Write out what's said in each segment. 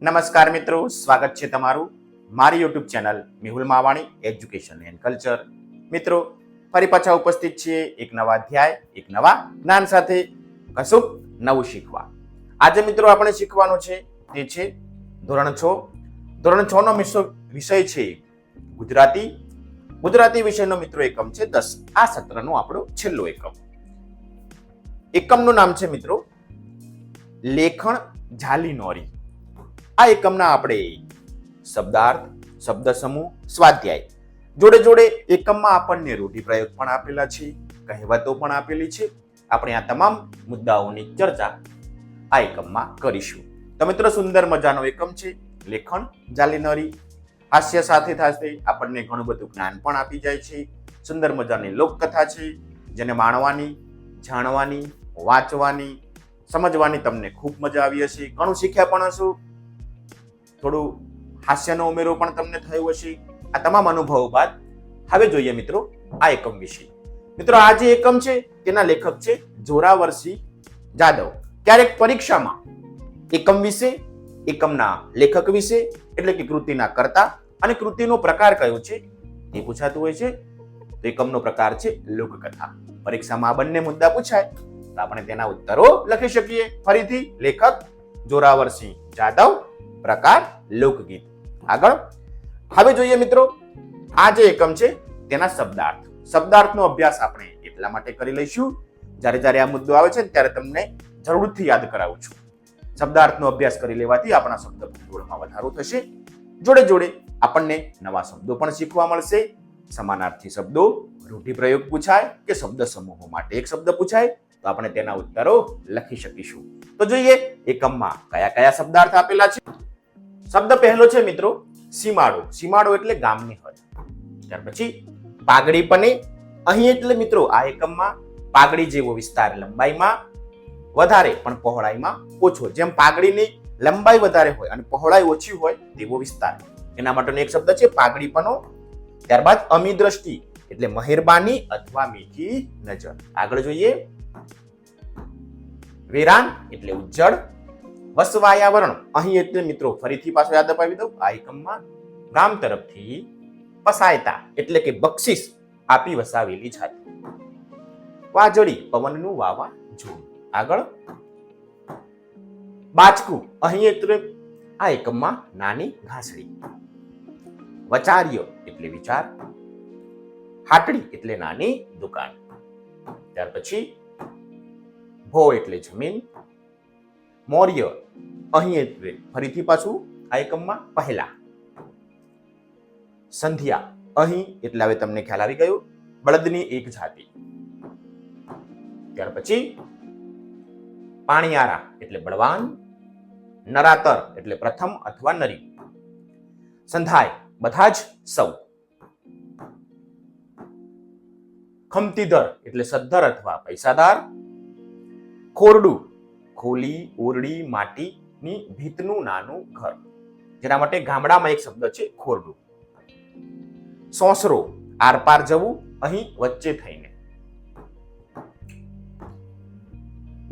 નમસ્કાર મિત્રો, સ્વાગત છે તમારું મારી YouTube channel Mehul Mavani education and culture. મિત્રો, ફરી પાછા ઉપસ્થિત છીએ એક નવા અધ્યાય, એક નવા જ્ઞાન સાથે, કશુંક નવું શીખવા. આજે મિત્રો આપણે શીખવાનું છે તે છે ધોરણ 6. ધોરણ 6 નો વિષય છે ગુજરાતી. ગુજરાતી વિષયનો મિત્રો એકમ છે 10. આ સત્રનો આપણો છેલ્લો એકમ. એકમનું નામ છે મિત્રો લેખણ જાલી નોરી. આ એકમના આપણે શબ્દાર્થ, શબ્દ સમૂહ, સ્વાધ્યાય જોડે જોડે એકમમાં આપણને રૂઢિપ્રયોગ પણ આપેલા છે, કહેવતો પણ આપેલી છે. આપણે આ તમામ મુદ્દાઓની ચર્ચા આ એકમમાં કરીશું. તો મિત્રો, સુંદર મજાનો એકમ છે લેખણ જાલી નોરી. હાસ્ય સાથે સાથે આપણને ઘણું બધું જ્ઞાન પણ આપી જાય છે. સુંદર મજાની લોકકથા છે જેને માણવાની, જાણવાની, વાંચવાની, સમજવાની તમને ખૂબ મજા આવી હશે. ઘણું શીખ્યા પણ હશો. થોડું હાસ્યનો ઉમેરો પણ તમને થયો હશે. આ તમામ અનુભવો બાદ હવે જોઈએ મિત્રો આ એકમ વિશે. મિત્રો, આ જે એકમ છે તેના લેખક છે જોરાવરસિંહ જાદવ. ક્યારેક પરીક્ષામાં એકમ વિશે, એકમના લેખક વિશે એટલે કે કૃતિના કર્તા અને કૃતિનો પ્રકાર કયો છે તે પૂછાતું હોય છે. તો એકમનો પ્રકાર છે લોકકથા. પરીક્ષામાં આ બંને મુદ્દા પૂછાય તો આપણે તેના ઉત્તરો લખી શકીએ. ફરીથી લેખક જોરાવરસિંહ જાદવ, પ્રકાર લોકગીત. આગળ હવે જોઈએ મિત્રો આ જે એકમ છે તેના શબ્દાર્થ. શબ્દાર્થનો અભ્યાસ આપણે એટલા માટે કરી લઈશું જ્યારે જ્યારે આ મુદ્દો આવે છે ત્યારે તમને જરૂરથી યાદ કરાવું છું. શબ્દાર્થનો અભ્યાસ કરી લેવાથી આપણા શબ્દ ભંડોળમાં વધારો થશે. જોડે જોડે આપણને નવા શબ્દો પણ શીખવા મળશે. સમાનાર્થી શબ્દો, રૂઢિપ્રયોગ પૂછાય કે શબ્દ સમૂહો માટે એક શબ્દ પૂછાય તો આપણે તેના ઉત્તરો લખી શકીશું. તો જોઈએ એકમમાં કયા કયા શબ્દાર્થ આપેલા છે. શબ્દ પહેલો છે મિત્રો સીમાડો. સીમાડો એટલે ગામની હદ. ત્યાર પછી પાઘડી પને. અહીં એટલે મિત્રો આ એકમમાં પાઘડી જેવો વિસ્તાર લંબાઈમાં વધારે પણ પહોળાઈમાં ઓછો. જેમ પાઘડીની લંબાઈ વધારે હોય અને પહોળાઈ ઓછી હોય તેવો વિસ્તાર, એના માટેનો એક શબ્દ છે પાઘડીપનો. ત્યારબાદ અમી દ્રષ્ટિ એટલે મહેરબાની અથવા મીઠી નજર. આગળ જોઈએ વેરાન એટલે ઉજ્જડ. વસવાયાવરણ અહીં એટલે મિત્રો ફરીથી પાછો યાદ અપાવી દઉં, આ એકમમાં ગામ તરફથી પસાયતા એટલે કે બક્ષિસ આપી વસાવેલી છાતી. વાજળી પવનનું વાવાઝોડું. આગળ બાચકું અહીં એટલે આ એકમમાં નાની ઘાસડી. વચાર્ય એટલે વિચાર. હાટડી એટલે નાની દુકાન. ત્યાર પછી ભો એટલે જમીન. મૌર્ય અહીં એટલે ફરીથી પાછું આ એકમમાં પહેલા. સંધ્યા અહીં એટલે હવે તમને ખ્યાલ આવી ગયો, બળદની એક જાતિ. ત્યાર પછી પાણિયારા એટલે બળવાન. નરાતર એટલે પ્રથમ અથવા નરી. સંધાય બધા જ સૌ. ખમતીધર એટલે સદ્ધર અથવા પૈસાદાર. ખોરડું ખોલી, ઓરડી, માટીની ભીતનું નાનું ઘર, જેના માટે ગામડામાં એક શબ્દ છે ખોરડું. સોસરો આરપાર જવું, અહીં વચ્ચે થઈને.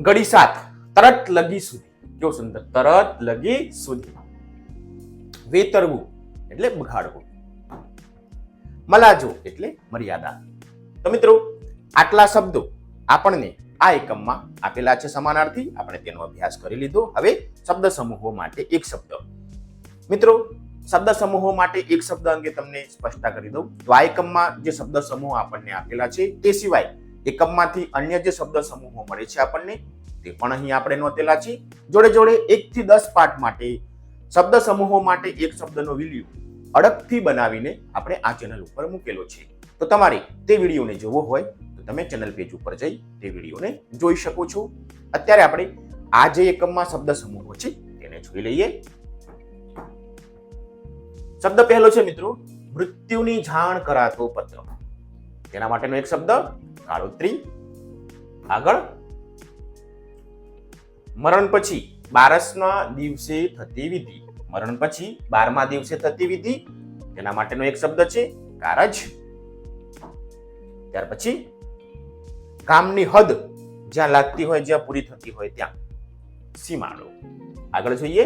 ગડીસાત તરત લગી સુધી. કેવું સુંદર, તરત લગી સુધી. વેતરવું એટલે બગાડવું. મલાજો એટલે મર્યાદા. તો મિત્રો, આટલા શબ્દો આપણને આ એકમમાં આપેલા છે સમાનાર્થી. આપણે તેનો અભ્યાસ કરી લીધો. હવે શબ્દ સમૂહો માટે એક શબ્દ. મિત્રો, શબ્દ સમૂહો માટે એક શબ્દ અંગે તમને સ્પષ્ટતા કરી દઉં તો આ એકમમાં જે શબ્દ સમૂહ આપણને આપેલા છે તે સિવાય એકમમાંથી અન્ય જે શબ્દ સમૂહો મળે છે આપણને તે પણ અહીં આપણે નોંધેલા છે. જોડે જોડે 1 થી 10 પાઠ માટે શબ્દ સમૂહો માટે એક શબ્દનો વિડીયો અડગથી બનાવીને આપણે આ ચેનલ ઉપર મૂકેલો છે. તો તમારે તે વિડીયોને જોવો હોય તો તમે ચેનલ પેજ ઉપર જઈ તે વિડીયોને જોઈ શકો છો. અત્યારે આપણે આ જે એકમમાં શબ્દ સમૂહો છે તેને જોઈ લઈએ. શબ્દ પહેલો છે મિત્રો મૃત્યુની જાણ કરાતો પત્ર. તેના માટેનો એક શબ્દ કાળોતરી. આગળ મરણ પછી 12ના દિવસે થતી વિધિ. મરણ પછી 12મા દિવસે થતી વિધિ, તેના માટેનો એક શબ્દ છે કારજ. ત્યાર પછી ગામની હદ જ્યાં લાગતી હોય, જ્યાં પૂરી થતી હોય ત્યાં સીમાડો. આગળ જોઈએ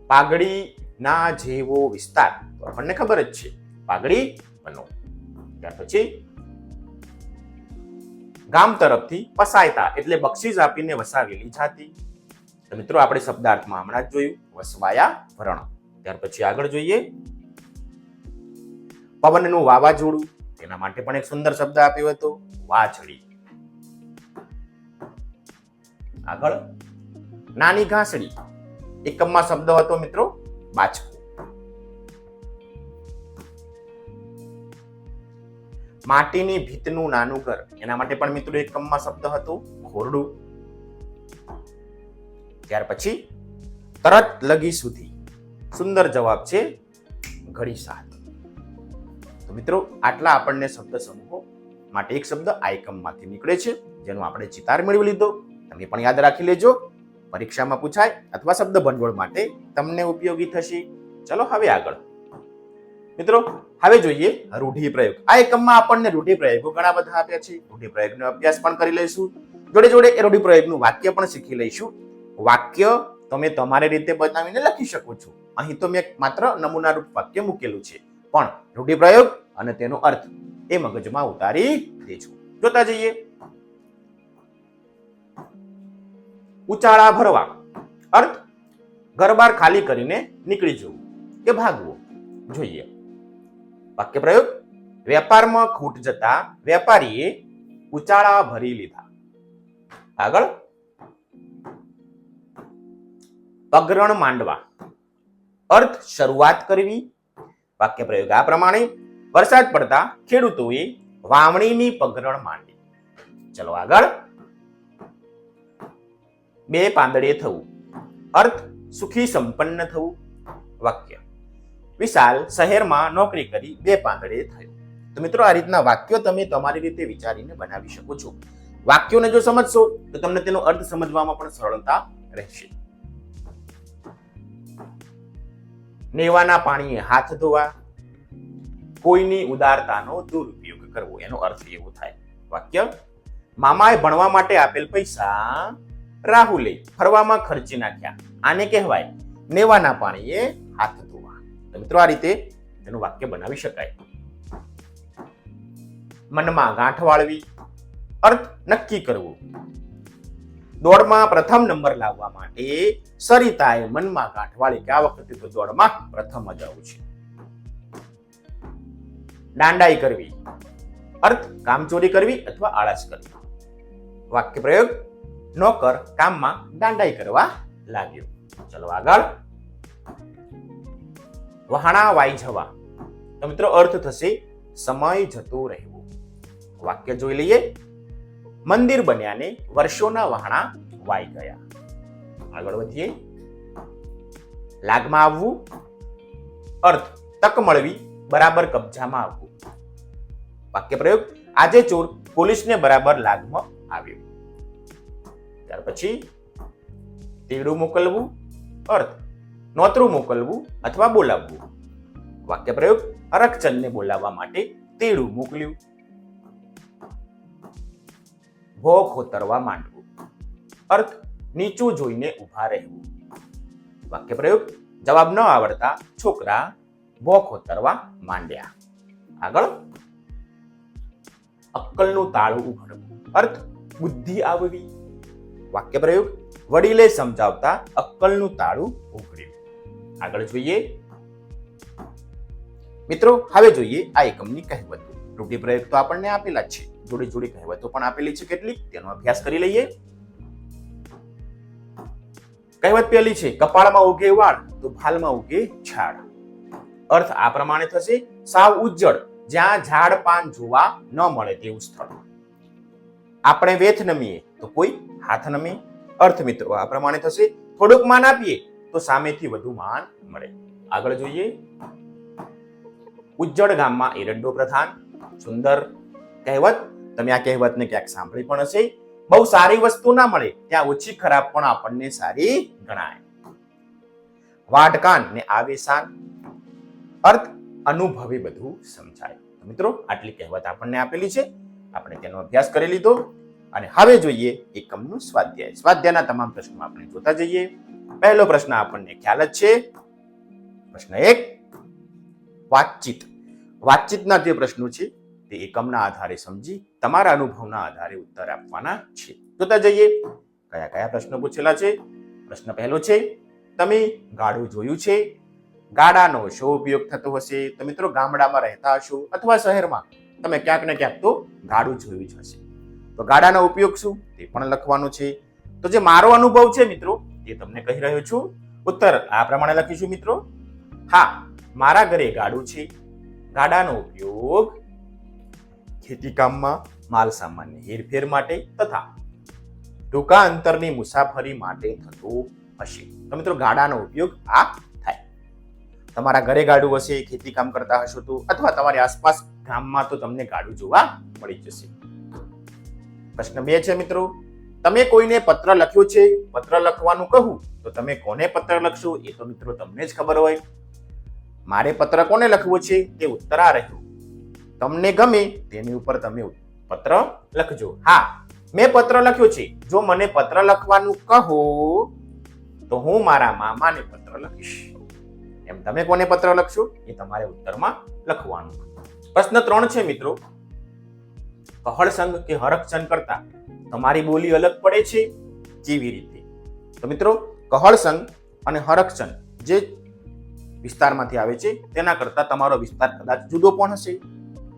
પાઘડીના જેવો વિસ્તાર, તો આપણને ખબર જ છે પાઘડી બનો. ત્યાર પછી ગામ તરફથી પસાયતા એટલે બક્ષીસ આપીને વસાવેલી જાતિ. તો મિત્રો આપણે શબ્દાર્થમાં હમણાં જ જોયું વસવાયા વરણ. ત્યાર પછી આગળ જોઈએ પવનનું વાવાઝોડું, તેના માટે પણ એક સુંદર શબ્દ આપ્યો હતો વાછડી. આગળ નાની ઘાસડી, એકમમાં શબ્દ હતો મિત્રો બાચકો. માટીની ભીતનું નાનું ઘર, એના માટે પણ મિત્રો એકમમાં શબ્દ હતો ખોરડું. ત્યાર પછી તરત લગી સુધી, સુંદર જવાબ છે ઘડી સાથ. તો મિત્રો આટલા આપણને શબ્દ સમૂહો માટે એક શબ્દ આ એકમમાંથી નીકળે છે, જેનો આપણે ચિતાર મેળવી લીધો. તમે પણ યાદ રાખી લેજો, પરીક્ષામાં પૂછાય અથવા શબ્દ ભંડોળ માટે તમને ઉપયોગી થશે. ચલો હવે આગળ મિત્રો હવે જોઈએ રૂઢિપ્રયોગ. આ એકમમાં આપણને રૂઢિપ્રયોગો ઘણા બધા આપ્યા છે. રૂઢિપ્રયોગનો અભ્યાસ પણ કરી લઈશું, જોડે જોડે એ રૂઢિપ્રયોગનું વાક્ય પણ શીખી લઈશું. વાક્ય તમે તમારી રીતે બનાવીને લખી શકો છો. અહીં તો મેં માત્ર નમૂનારૂપ વાક્ય મૂકેલું છે, પણ રૂઢિપ્રયોગ અને તેનો અર્થ એ મગજમાં ઉતારી દેજો. જોતા જઈએ. ઉચાળા ભરવા, અર્થ ઘર બાર ખાલી કરીને નીકળી જવું કે ભાગવું. જોઈએ વાક્ય પ્રયોગ. વેપારમાં ખૂટ જતા વેપારીએ ઉચાળા ભરી લીધા. આગળ પગરણ માંડવા, અર્થ શરૂઆત કરવી. વાક્ય પ્રયોગ આ પ્રમાણે. વરસાદ પડતા ખેડૂતોએ વાવણીની પગરણ માંડી. ચલો આગળ. બે પાંદડે થવું, અર્થ સુખી સંપન્ન થવું. વાક્ય વિશાલ શહેરમાં નોકરી કરી 2 પાંદડે થયો. તો મિત્રો આ રીતના વાક્યો તમે તમારી રીતે વિચારીને બનાવી શકો છો. વાક્યોને જો સમજશો તો તમને તેનો અર્થ સમજવામાં પણ સરળતા રહેશે. નેવાના પાણીએ હાથ ધોવા, કોઈની ઉદારતાનો દુરુપયોગ કરવો, એનો અર્થ એવો થાય. વાક્ય મામાએ ભણવા માટે આપેલ પૈસા રાહુલે ફરવામાં ખર્ચી નાખ્યા. આને કહેવાય નેવાના પાણીએ હાથ ધોવા. તો મિત્રો આ રીતે તેનું વાક્ય બનાવી શકાય. મનમાં ગાંઠ વાળવી, અર્થ નક્કી કરવું. દોડમાં પ્રથમ નંબર લાવવા માટે સરિતાએ મનમાં ગાંઠ વાળી કે આ વખતે તો દોડમાં પ્રથમ જ આવું છે. દાંડાઈ કરવી, અર્થ કામચોરી કરવી અથવા આળસ કરવી. વાક્ય પ્રયોગ નોકર કામમાં દાંડાઈ કરવા લાગ્યો. ચલો આગળ. વહાણા વાઈ જવા, તો મિત્રો અર્થ થશે સમય જતો રહેવો. વાક્ય જોઈ લઈએ. મંદિર બન્યાને વર્ષોના વહાણા વાઈ ગયા. આગળ વધીએ. લાગમાં આવવું, અર્થ તક મળવી, બરાબર કબજામાં આવવું. વાક્ય પ્રયોગ આજે ચોર પોલીસને બરાબર લાગમાં આવ્યો. ત્યાર પછી તેડું મોકલવું, અર્થ નોતરું મોકલવું અથવા બોલાવવું. વાક્ય પ્રયોગ હરખચંદને બોલાવવા માટે તેડું મોકલ્યું. ભો ખોતરવા માંડવું, અર્થ નીચું જોઈને ઊભા રહેવું. વાક્ય પ્રયોગ જવાબ ન આવડતા છોકરા ભો ખોતરવા માંડ્યા. આગળ. અક્કલનું તાળું ઉઘડવું, અર્થ બુદ્ધિ આવવી. વાક્ય પ્રયોગ વડીલે સમજાવતા અક્કલનું તાળું ઉઘડ્યું. આગળ જોઈએ મિત્રો. હવે જોઈએ આ એકમની કહેવતો. રૂઢિપ્રયોગ તો આપણને આપેલા જ છે, જોડે જોડે કહેવતો પણ આપેલી છે કેટલીક, તેનો અભ્યાસ કરી લઈએ. કહેવત પહેલી છે કપાળમાં ઉગે વાળ તો ભાલમાં ઉગે ઝાડ. અર્થ આ પ્રમાણે થશે સાવ ઉજ્જડ, જ્યાં ઝાડ પાન જોવા ન મળે તેવું સ્થળ. આપણે વેથ નમીએ તો કોઈ હાથ નમે. અર્થ મિત્રો આ પ્રમાણે થશે થોડુંક માન આપીએ તો સામેથી વધુ માન મળે. આગળ જોઈએ. ઉજ્જડ ગામમાં એરંડો પ્રધાન. સુંદર કહેવત. તમે આ કહેવતને ક્યાંક સાંભળી પણ હશે. બહુ સારી વસ્તુ ના મળે ત્યાં ઓછી ખરાબ પણ આપણને સારી ગણાય. વાટકાન ને આવેશાન, અર્થ અનુભવી બધું સમજાય. મિત્રો આટલી કહેવત આપણને આપેલી છે, આપણે તેનો અભ્યાસ કરી લીધો. અને હવે જોઈએ એકમનું સ્વાધ્યાય. સ્વાધ્યાયના તમામ પ્રશ્નો આપણે જોતા જઈએ. પહેલો પ્રશ્ન આપણને ખ્યાલ જ છે. પ્રશ્ન 1, વાતચીતના જે પ્રશ્નો છે તે એકમના આધારે સમજી તમારા અનુભવના આધારે ઉત્તર આપવાના છે. જોતા જઈએ કયા કયા પ્રશ્નો પૂછેલા છે. પ્રશ્ન પહેલો છે, તમે ગાડું જોયું છે? ગાડાનો શો ઉપયોગ થતો હશે? તો મિત્રો ગામડામાં રહેતા હશો અથવા શહેરમાં તમે ક્યાંક ને ક્યાંક તો ગાડું જોયું જ હશે. તો ગાડાનો ઉપયોગ શું તે પણ લખવાનું છે. તો જે મારો અનુભવ છે મિત્રો એ તમને કહી રહ્યો છું. ઉત્તર આ પ્રમાણે લખીશું મિત્રો. હા, મારા ઘરે ગાડું છે. ગાડાનો ઉપયોગ ખેતીકામમાં, માલ સામાનની હેરફેર માટે તથા ટૂંકા અંતરની મુસાફરી માટે થતો હશે. તો મિત્રો ગાડાનો ઉપયોગ આ થાય. તમારા ઘરે ગાડું હશે, ખેતી કામ કરતા હશો તો, અથવા તમારી આસપાસ ગામમાં તો તમને ગાડું જોવા મળી જશે. પ્રશ્ન 2 છે મિત્રો, તમે કોઈને પત્ર લખ્યો છે? પત્ર લખવાનું કહું તો તમે કોને પત્ર લખશો એ તો મિત્રો તમને જ ખબર હોય. મારે પત્ર કોને લખવો છે તે ઉત્તર આ રહ્યો. તમને ગમે તેની ઉપર તમે પત્ર લખજો. હા, મેં પત્ર લખ્યો છે. જો મને પત્ર લખવાનું કહો તો હું મારા મામાને પત્ર લખીશ. એમ તમે કોને પત્ર લખશો એ તમારે ઉત્તરમાં લખવાનું. પ્રશ્ન 3 છે મિત્રો, કહળસંગ કે હરખચંદ કરતા તમારી બોલી અલગ પડે છે? કેવી રીતે? તો મિત્રો કહળસંગ અને હરખચંદ જે વિસ્તારમાંથી આવે છે તેના કરતા તમારો વિસ્તાર કદાચ જુદો પણ હશે,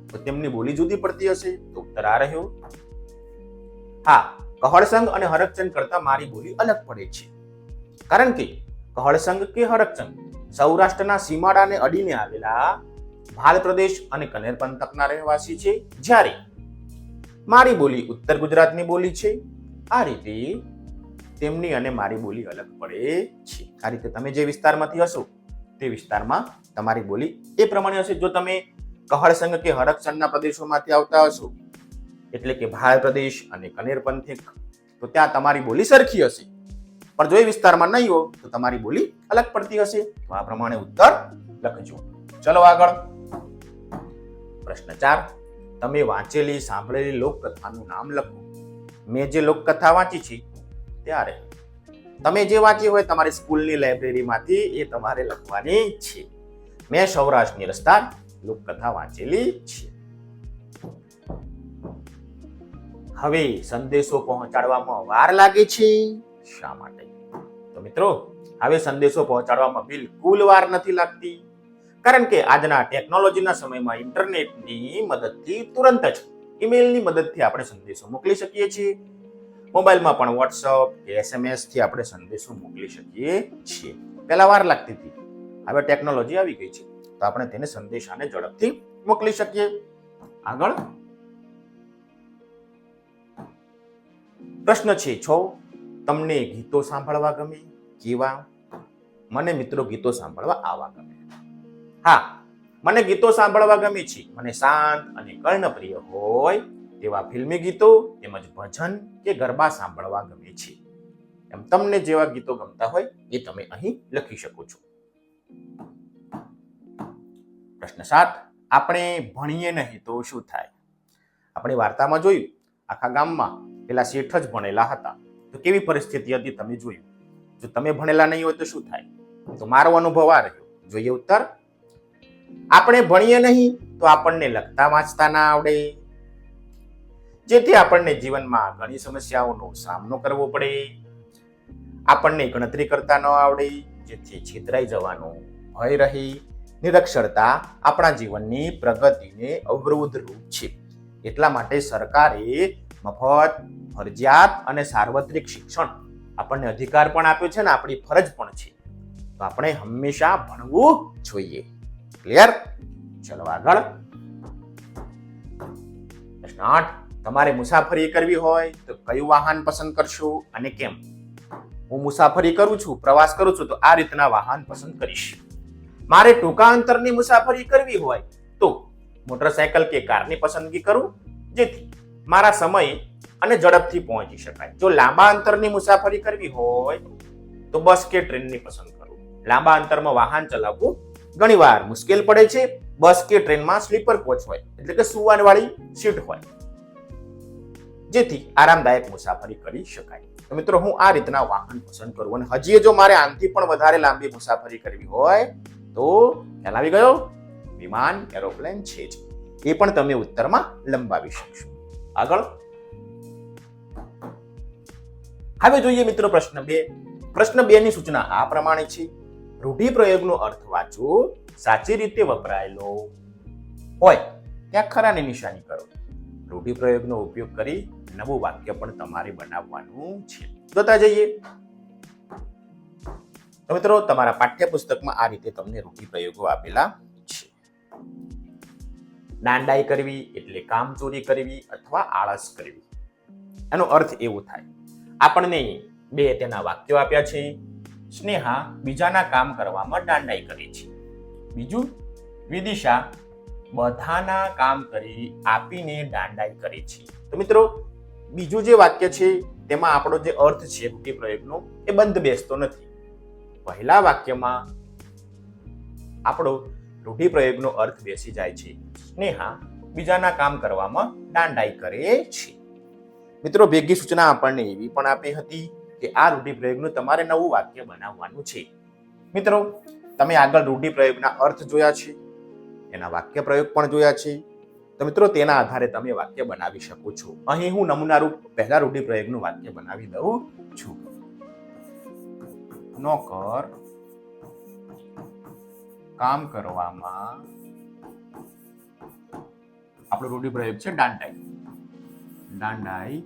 તો તેમની બોલી જુદી પડતી હશે. તો ઉત્તર આ રહ્યો. હા, કહળસંગ અને હરખચંદ કરતા મારી બોલી અલગ પડે છે. કારણ કે કહળસંગ કે હરખચંદ સૌરાષ્ટ્રના સીમાડાને અડીને આવેલા ભાલ પ્રદેશ અને કનેર પંથકના રહેવાસી છે, જ્યારે મારી બોલી ઉત્તર ગુજરાતની બોલી છે. આ રીતે તેમની અને મારી બોલી અલગ પડે છે. આ રીતે તમે જે વિસ્તારમાંથી હશો તે વિસ્તારમાં તમારી બોલી એ પ્રમાણે હશે. જો તમે કહળસંગ કે હરખચંદના પ્રદેશોમાંથી આવતા હશો, એટલે કે ભાલ પ્રદેશ અને કનેર પંથક, તો ત્યાં તમારી બોલી સરખી હશે. પણ જો એ વિસ્તારમાં નહીં હો તો તમારી બોલી અલગ પડતી હશે. તો આ પ્રમાણે ઉત્તર લખજો. ચલો આગળ. પ્રશ્ન 4, તમે વાંચેલી સાંભળેલી લોકકથાનું નામ લખો. મેં જે લોકકથા વાંચી છે ત્યારે તમે જે વાંચી હોય તમારી સ્કૂલની લાઇબ્રેરીમાંથી એ તમારે લખવાની છે. મેં સૌરાષ્ટ્રની રસ્તા લોકકથા વાંચેલી છે. હવે સંદેશો પહોંચાડવામાં વાર લાગે છે. શા માટે? તો મિત્રો હવે સંદેશો પહોંચાડવામાં બિલકુલ વાર નથી લાગતી. કારણ કે આજના ટેકનોલોજીના સમયમાં ઇન્ટરનેટની મદદથી તુરંત જ ઈમેલની મદદથી આપણે સંદેશો મોકલી શકીએ છીએ. મોબાઈલમાં પણ વોટ્સઅપ કે SMS થી આપણે સંદેશો મોકલી શકીએ છીએ. પહેલા વાર લાગતી હતી, હવે ટેકનોલોજી આવી ગઈ છે તો આપણે તેને સંદેશાને ઝડપથી મોકલી શકીએ. આગળ પ્રશ્ન છે 6, તમને ગીતો સાંભળવા ગમે? કેવા? મને મિત્રો ગીતો સાંભળવા આવા ગમે. હા, મને ગીતો સાંભળવા ગમે છે. મને શાંત અને કર્ણપ્રિય હોય તેવા ફિલ્મી ગીતો તેમજ ભજન કે ગરબા સાંભળવા ગમે છે. એમ તમને જેવા ગીતો ગમતા હોય એ તમે અહીં લખી શકો છો. પ્રશ્ન 7, આપણે ભણીએ નહીં તો શું થાય? આપણે વાર્તામાં જોયું આખા ગામમાં પેલા શેઠ જ ભણેલા હતા, તો કેવી પરિસ્થિતિ હતી તમે જોયું. જો તમે ભણેલા નહીં હોય તો શું થાય? તો મારો અનુભવ આ રહ્યો. જોઈએ ઉત્તર. આપણે ભણીએ નહીં તો આપણને લખતા વાંચતા ના આવડે, જેથી આપણને જીવનમાં ઘણી સમસ્યાઓનો સામનો કરવો પડે. આપણને ગણતરી કરતા ન આવડે, જેથી છેતરાઈ જવાનો ભય રહી. નિરક્ષરતા આપણા જીવનની પ્રગતિને અવરોધરૂપ છે. એટલા માટે સરકારે મફત, ફરજિયાત અને સાર્વત્રિક શિક્ષણ આપણને અધિકાર પણ આપ્યો છે ને આપણી ફરજ પણ છે. તો આપણે હંમેશા ભણવું જોઈએ. ક્લિયર? ચલો આગળ. પ્રશ્ન 8, તમારે મુસાફરી કરવી હોય તો કયું વાહન પસંદ કરશો અને કેમ? હું મુસાફરી કરું છું, પ્રવાસ કરું છું તો આ રીતના વાહન પસંદ કરીશ. મારે ટૂંકા અંતરની મુસાફરી કરવી હોય તો મોટરસાયકલ કે કારની પસંદગી કરું, જેથી મારા સમય અને ઝડપથી પહોંચી શકાય. જો લાંબા અંતરની મુસાફરી કરવી હોય તો બસ કે ટ્રેનની પસંદ કરું. લાંબા અંતરમાં વાહન ચલાવવું ઘણીવાર મુશ્કેલ પડે છે. બસ કે ટ્રેનમાં સ્લીપર કોચ હોય, એટલે કે સુવાનવાળી સીટ હોય, જેથી આરામદાયક મુસાફરી કરી શકાય. તો મિત્રો હું આ રીતના વાહન પસંદ કરું. અને હજી જો મારે આનાથી પણ વધારે લાંબી મુસાફરી કરવી હોય તો ખ્યાલ આવી ગયો, વિમાન, એરોપ્લેન છે જ. એ પણ તમે ઉત્તરમાં લંબાવી શકશો. આગળ હવે જોઈએ મિત્રો પ્રશ્ન 2. પ્રશ્ન 2 ની સૂચના આ પ્રમાણે છે. રૂઢિપ્રયોગનો અર્થ વાંચો. સાચી રીતે વપરાયેલો હોય ત્યાં ખરાની નિશાની કરો. રૂઢિપ્રયોગનો ઉપયોગ કરી નવું વાક્ય પણ તમારે બનાવવાનું છે. જોતા જઈએ. તો મિત્રો તમારા પાઠ્યપુસ્તકમાં આ રીતે તમને રૂઢિપ્રયોગો આપેલા છે. દાંડાઈ કરવી એટલે કામચોરી કરવી અથવા આળસ કરવી. એનો અર્થ એવો થાય. આપણને 2 તેના વાક્યો આપ્યા છે. સ્નેહા બીજાના કામ કરવામાં દાંડાઈ કરે છે. બીજું, વિદિશા બધાના કામ કરી આપીને દાંડાઈ કરે છે. તો મિત્રો બીજું જે વાક્ય છે તેમાં આપણો જે અર્થ છે રૂઢિપ્રયોગનો એ બંધ બેસતો નથી. પહેલા વાક્યમાં આપણો રૂઢિપ્રયોગનો અર્થ બેસી જાય છે. સ્નેહા બીજાના કામ કરવામાં દાંડાઈ કરે છે. મિત્રો ભેગી સૂચના આપણને એવી પણ આપી હતી કે આ રૂઢિપ્રયોગનું તમારે નવું વાક્ય બનાવવાનું છે. મિત્રો તમે આગળ રૂઢિપ્રયોગના અર્થ જોયા છે, એના વાક્ય પ્રયોગ પણ જોયા છે. તો મિત્રો તેના આધારે તમે વાક્ય બનાવી શકો છો. અહીં હું નમૂના રૂપ પહેલા રૂઢિપ્રયોગનું વાક્ય બનાવી દઉં છું. નોકર કામ કરવામાં, આપણો રૂઢિપ્રયોગ છે દાંડાઈ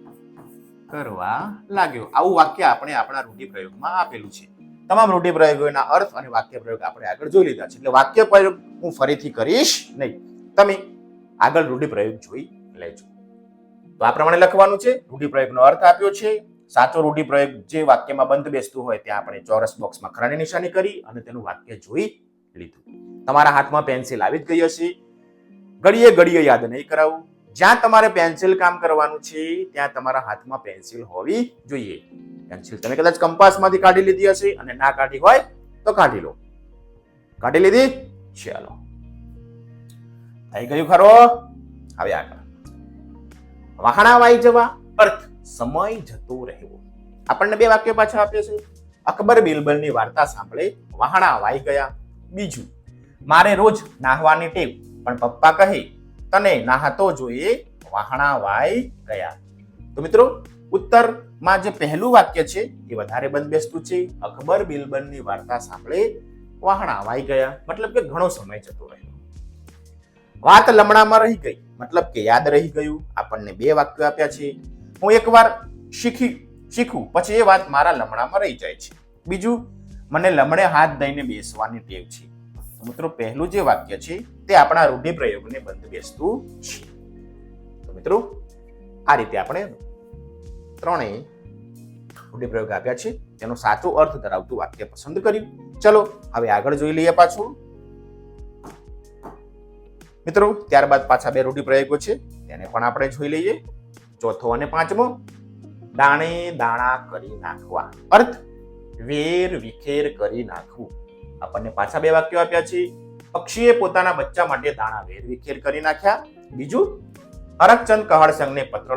કરવા લાગ્યો. આવું વાક્ય આપણે આપણા રૂઢિપ્રયોગમાં આપેલું છે. તમામ રૂઢિપ્રયોગોના અર્થ અને વાક્ય પ્રયોગ આપણે આગળ જોઈ લીધા છે. એટલે વાક્ય પ્રયોગ હું ફરીથી કરીશ નહીં. તમે આગળ રૂઢિપ્રયોગ જોઈ લેજો. તો આ પ્રમાણે લખવાનું છે. રૂઢિપ્રયોગનો અર્થ આપ્યો છે. સાચો રૂઢિપ્રયોગ જે વાક્યમાં બંધ બેસતું હોય ત્યાં આપણે ચોરસ બોક્સમાં ખરાની નિશાની કરી અને તેનું વાક્ય જોઈ લીધું. તમારા હાથમાં પેન્સિલ આવી જ ગઈ હશે. ઘડીએ ઘડીએ યાદ નહીં કરાવું. જ્યાં તમારે પેન્સિલ કામ કરવાનું છે ત્યાં તમારા હાથમાં પેન્સિલ હોવી જોઈએ. પેન્સિલ તમે કદાચ કંપાસમાંથી કાઢી લીધી હશે અને ના કાઢી હોય તો કાઢી લો. કાઢી લીધી? ચાલો, થઈ ગયું ખરો? હવે આગળ. વહાણા વાઈ જવા અર્થ સમય જતો રહેવો. આપણને 2 વાક્યો પાછા આપ્યા છે. અકબર બિરબલની વાર્તા સાંભળે વહાણા વાઈ ગયા. બીજું, મારે રોજ નાહવાની ટેવ પણ પપ્પા કહે તને નાહતો જોઈએ વહાણા વાઈ ગયા. તો મિત્રો ઉત્તરમાં જે પહેલું વાક્ય છે એ વધારે બંધ બેસતું છે. અકબર બિરબલની વાર્તા સાંભળે વહાણા વાઈ ગયા મતલબ કે ઘણો સમય જતો રહ્યો. વાત લમણામાં રહી ગઈ મતલબ કે યાદ રહી ગયું. આપણને 2 વાક્યો આપ્યા છે. હું એકવાર શીખું પછી એ વાત મારા લમણામાં રહી જાય છે. બીજું, મને લમણે હાથ દઈને બેસવાની ટેવ છે. મિત્રો પહેલું જે વાક્ય છે તે આપણા રૂઢિપ્રયોગને બંધ બેસતું છે. તો મિત્રો આ રીતે આપણે 3 રૂઢિપ્રયોગ આપ્યા છે. તેનો સાચો અર્થ ધરાવતું વાક્ય પસંદ કર્યું. ચલો હવે આગળ જોઈ લઈએ પાછું. મિત્રો ત્યારબાદ પાછા 2 રૂઢિપ્રયોગો છે તેને પણ આપણે જોઈ લઈએ. ચોથો અને 5મો. દાણે દાણા કરી નાખવા અર્થ વેર વિખેર કરી નાખવું. આપણને પાછા 2 વાક્યો આપ્યા છે. પક્ષીએ પોતાના બચ્ચા માટે દાણા વેર વિખેર કરી નાખ્યા. બીજું, હરકચંદ કહળસંગને પત્ર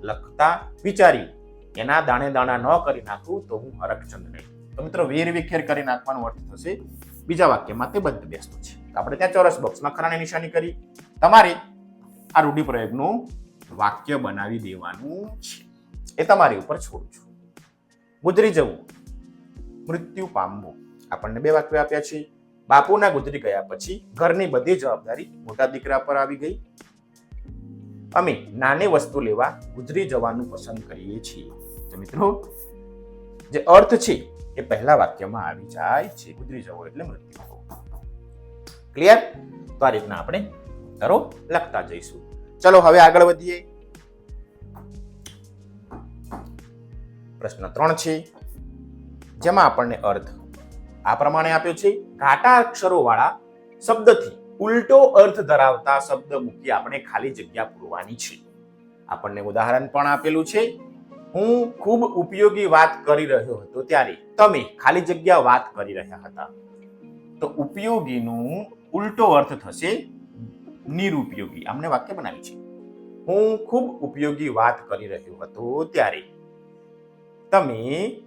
લખતા વિચાર્યું એના દાણે દાણા ન કરી નાખું તો હું હરકચંદ નહીં. તો મિત્રો વેર વિખેર કરી નાખવાનો અર્થ થશે બીજા વાક્યમાં તે બંધ બેસતું છે. આપણે ત્યાં ચોરસ બોક્સમાં ખરાની નિશાની કરી. તમારે આ રૂઢિપ્રયોગનું વાક્ય બનાવી દેવાનું છે. એ તમારી ઉપર છોડું છું. ગુજરી જવું, મૃત્યુ પામવું. આપણને 2 વાક્યો આપ્યા છે. બાપુના ગુજરી ગયા પછી ઘરની બધી જવાબદારી મોટા દીકરા પર આવી ગઈ. અમે નાની વસ્તુ લેવા ગુજરી જવાનું પસંદ કરીએ છીએ. તો મિત્રો જે અર્થ છે એ પહેલા વાક્યમાં આવી જાય છે. ગુજરી જવો એટલે મૃત્યુ થવું. ક્લિયર? તો આ રીતના આપણે ઉત્તરો લખતા જઈશું. ચલો હવે આગળ વધીએ. પ્રશ્ન 3 છે જેમાં આપણને અર્થ આ પ્રમાણે આપ્યો છે. ઘાટા અક્ષરો વાળા શબ્દથી ઉલટો અર્થ ધરાવતા શબ્દ મૂકી આપણે ખાલી જગ્યા પૂરવાની છે. આપણને ઉદાહરણ પણ આપેલું છે. હું ખૂબ ઉપયોગી વાત કરી રહ્યો હતો ત્યારે તમે ખાલી જગ્યા વાત કરી રહ્યા હતા. તો ઉપયોગીનું ઉલટો અર્થ થશે નિરુપયોગી. આમને વાક્ય બનાવી છે. હું ખૂબ ઉપયોગી વાત કરી રહ્યો હતો ત્યારે તમે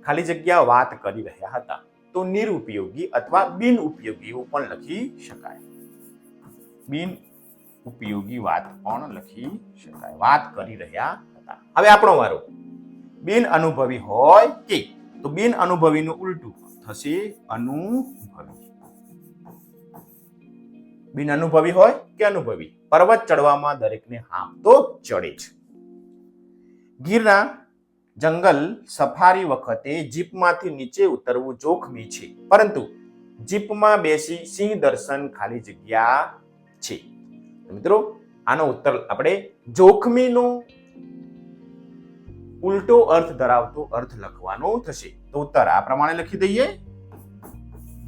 ખાલી જગ્યા વાત કરી રહ્યા હતા, તો નિરુપયોગી અથવા બિન ઉપયોગી એવું પણ લખી શકાય. બિન ઉપયોગી વાત પણ લખી શકાય. વાત કરી રહ્યા હતા. હવે આપણો વારો. બિન અનુભવી હોય કે, તો બિન અનુભવીનું ઉલટું થશે અનુભવી. બિન અનુભવી હોય કે અનુભવી, પર્વત ચડવામાં દરેકને હાંફ તો ચડે જ. ગીરના જંગલ સફારી વખતે જીપમાંથી નીચે ઉતરવું જોખમી છે, પરંતુ જીપમાં બેસી સિંહ દર્શન ખાલી જગ્યા છે. મિત્રો, આનો ઉત્તર આપણે જોખમીનો ઉલટો અર્થ ધરાવતો અર્થ લખવાનો થશે. તો ઉત્તર આ પ્રમાણે લખી દઈએ,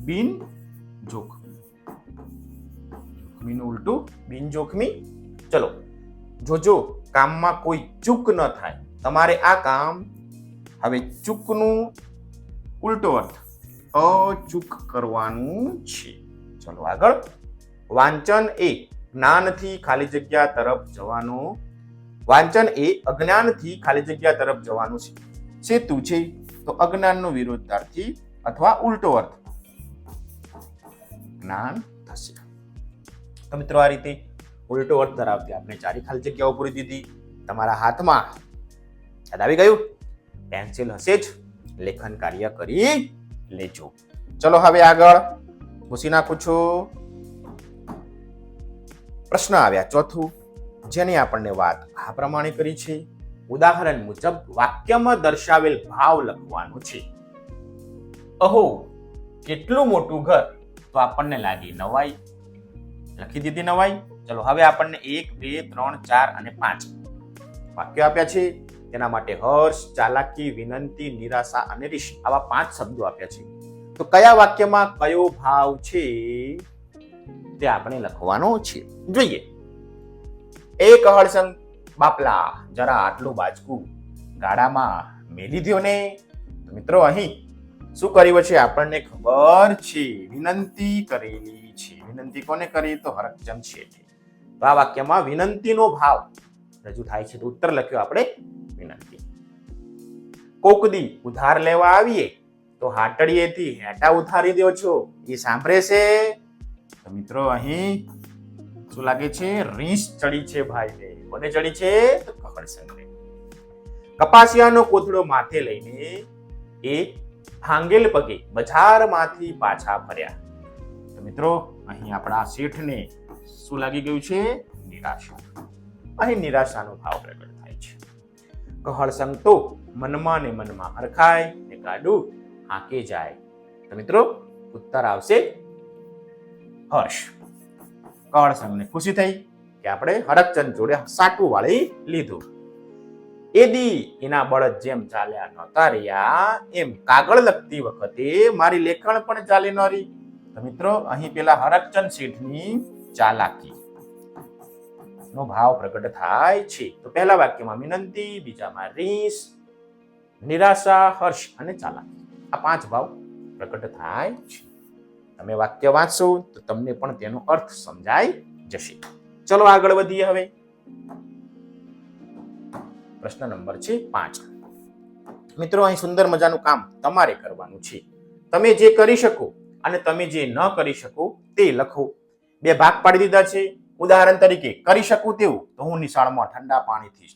બિન જોખમી. જોખમીનું ઉલટું બિન જોખમી. ચલો જોજો કામમાં કોઈ ચૂક ન થાય. તમારે આ કામ હવે ચૂકનું ઉલટો અર્થ અચૂક કરવાનું છે. ચલો આગળ. વાંચન એ જ્ઞાનથી ખાલી જગ્યા તરફ જવાનું, વાંચન એ અજ્ઞાનથી ખાલી જગ્યા તરફ જવાનું સેતુ છે. તો અજ્ઞાનનો વિરોધાર્થી અથવા ઉલટો અર્થ જ્ઞાન થશે. તો મિત્રો, આ રીતે ઉલટો અર્થ ધરાવતી આપણે ચારે ખાલી જગ્યાઓ પૂરી દીધી. તમારા હાથમાં યાદ આવી ગયું? પેન્સિલ હશે જ, લેખન કાર્ય કરી લેજો. ચલો હવે આગળ પૂછી નાખું છું. પ્રશ્ન આવ્યા ચોથું, જેની આપણને વાત આ પ્રમાણે કરી છે. ઉદાહરણ મુજબ વાક્યમાં દર્શાવેલ ભાવ લખવાનો છે. અહો, કેટલું મોટું ઘર! તો આપણને લાગી નવાઈ. લખી દીધી નવાઈ. ચલો હવે આપણને 1, 2, 3, 4 અને 5 વાક્યો આપ્યા છે. તેના માટે હર્ષ, ચાલાકી, વિનંતી, નિરાશા અને રીસ આવા 5 શબ્દો આપ્યા છે. તો કયા વાક્યમાં કયો ભાવ છે તે આપણે લખવાનો છે. જોઈએ. એક હળસંગ બાપલા, જરા આટલું બાજકું ગાડામાં મેલી દ્યો ને. તો મિત્રો, અહીં શું કર્યું છે આપણને ખબર છે. વિનંતી કરેલી છે. વિનંતી કોને કરી? તો હરકચંદ શેઠે. તો આ વાક્યમાં વિનંતીનો ભાવ રજૂ થાય છે. તો ઉત્તર લખ્યો આપણે વિનંતી. કોક દી ઉધાર લેવા આવીએ તો હાટડીએથી હેટા ઉધારી દો છો, એ સાંભળે છે? તો મિત્રો, અહીં શું લાગે છે? રીસ ચડી છે ભાઈને. કોને ચડી છે? તો કહળસંગને. કપાસિયાનો કોથળો માથે લઈને એ ભાંગેલ પગે બજારમાંથી પાછા ફર્યા. તો મિત્રો, અહીં આપણા શેઠને શું લાગી ગયું છે? નિરાશા. અહીં નિરાશાનો ભાવ પ્રગટ થાય છે. કહળસંગ તો મનમાં ને મનમાં હરખાય ને ગાડું હાંકે જાય. તો મિત્રો, ઉત્તર આવશે હર્ષ. કહળસંગને ખુશી થઈ કે આપણે હરકચંદ જોડે સાટું વાળી લીધું. એદી એના બળદ જેમ ચાલ્યા નહોતા રહ્યા, એમ કાગળ લખતી વખતે મારી લેખણ પણ ચાલી ન રહી. તો મિત્રો, અહીં પેલા હરકચંદ શેઠની ચાલાકી નો ભાવ પ્રગટ થાય છે. તો પહેલા વાક્યમાં વિનંતી, બીજામાં રીસ, નિરાશા, હર્ષ અને ચાલાકી, આ 5 ભાવ પ્રગટ થાય છે. તમે વાક્ય વાંચશો તો તમને પણ તેનો અર્થ સમજાઈ જશે. ચલો આગળ વધીએ. હવે પ્રશ્ન નંબર છે 5. મિત્રો, અહીં સુંદર મજાનું કામ તમારે કરવાનું છે. તમે જે કરી શકો અને તમે જે ન કરી શકો તે લખો. 2 ભાગ પાડી દીધા છે. ઉદાહરણ તરીકે, કરી શકું તેવું તો હું નિશાળમાં ઠંડા પાણીથી,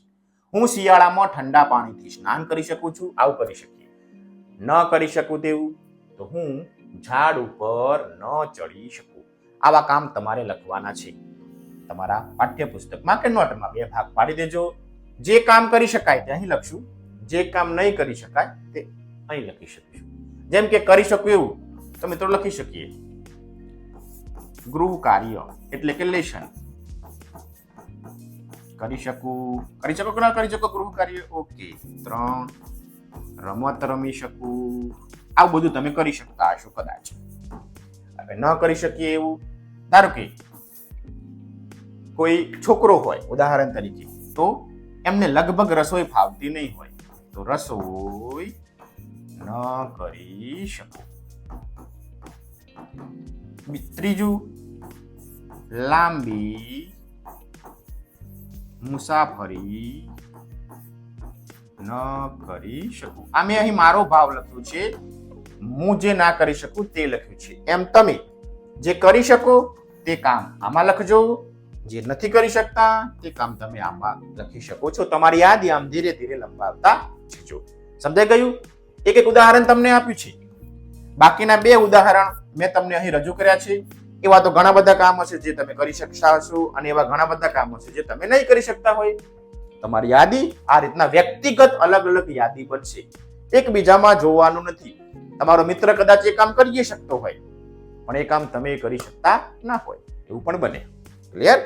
હું શિયાળામાં ઠંડા પાણીથી સ્નાન કરી શકું છું, આવું કરી શકીએ. ન કરી શકું તેવું તો હું ઝાડ ઉપર ન ચડી શકું. આવા કામ તમારે લખવાના છે. તમારા પાઠ્યપુસ્તકમાં કે નોટમાં 2 ભાગ પાડી દેજો. જે કામ કરી શકાય તે અહીં લખશું, જે કામ નહીં કરી શકાય તે અહીં લખી શકીશું. જેમ કે કરી શકું એવું તો મિત્રો લખી શકીએ ગૃહ કાર્ય એટલે કે લેશન. કરી શકો કે ના કરી શકો ગૃહ કાર્ય? ઓકે. 3 રમત રમી શકું, આવું બધું તમે કરી શકતા હશો કદાચ. હવે ન કરી શકીએ એવું, ધારો કે કોઈ છોકરો હોય ઉદાહરણ તરીકે, તો એમને લગભગ રસોઈ ફાવતી નહીં હોય, તો રસોઈ ન કરી શકો. ત્રીજું, લાંબી મુસાફરી ન કરી શકું. આ મેં અહીં મારો ભાવ લખ્યો છે, હું જે ના કરી શકું તે લખ્યું છે. એમ તમે જે કરી શકો તે કામ આમાં લખજો, જે નથી કરી શકતા તે કામ તમે આમાં લખી શકો છો. તમારી યાદી આમ ધીરે ધીરે લંબાવતા જજો. સમજાઈ ગયું? એક એક ઉદાહરણ તમને આપ્યું છે. બાકીના 2 ઉદાહરણ મેં તમને અહીં રજૂ કર્યા છે. એવા તો ઘણા બધા કામ હશે જે તમે કરી શકતા હશો અને એવા ઘણા બધા કામ હશે જે તમે નહીં કરી શકતા હોય. તમારી યાદી આ રીતના વ્યક્તિગત અલગ અલગ યાદી બનશે. એકબીજામાં જોવાનું નથી. તમારો મિત્ર કદાચ એ કામ કરી શકતો હોય પણ એ કામ તમે કરી શકતા ના હોય, એવું પણ બને. ક્લિયર?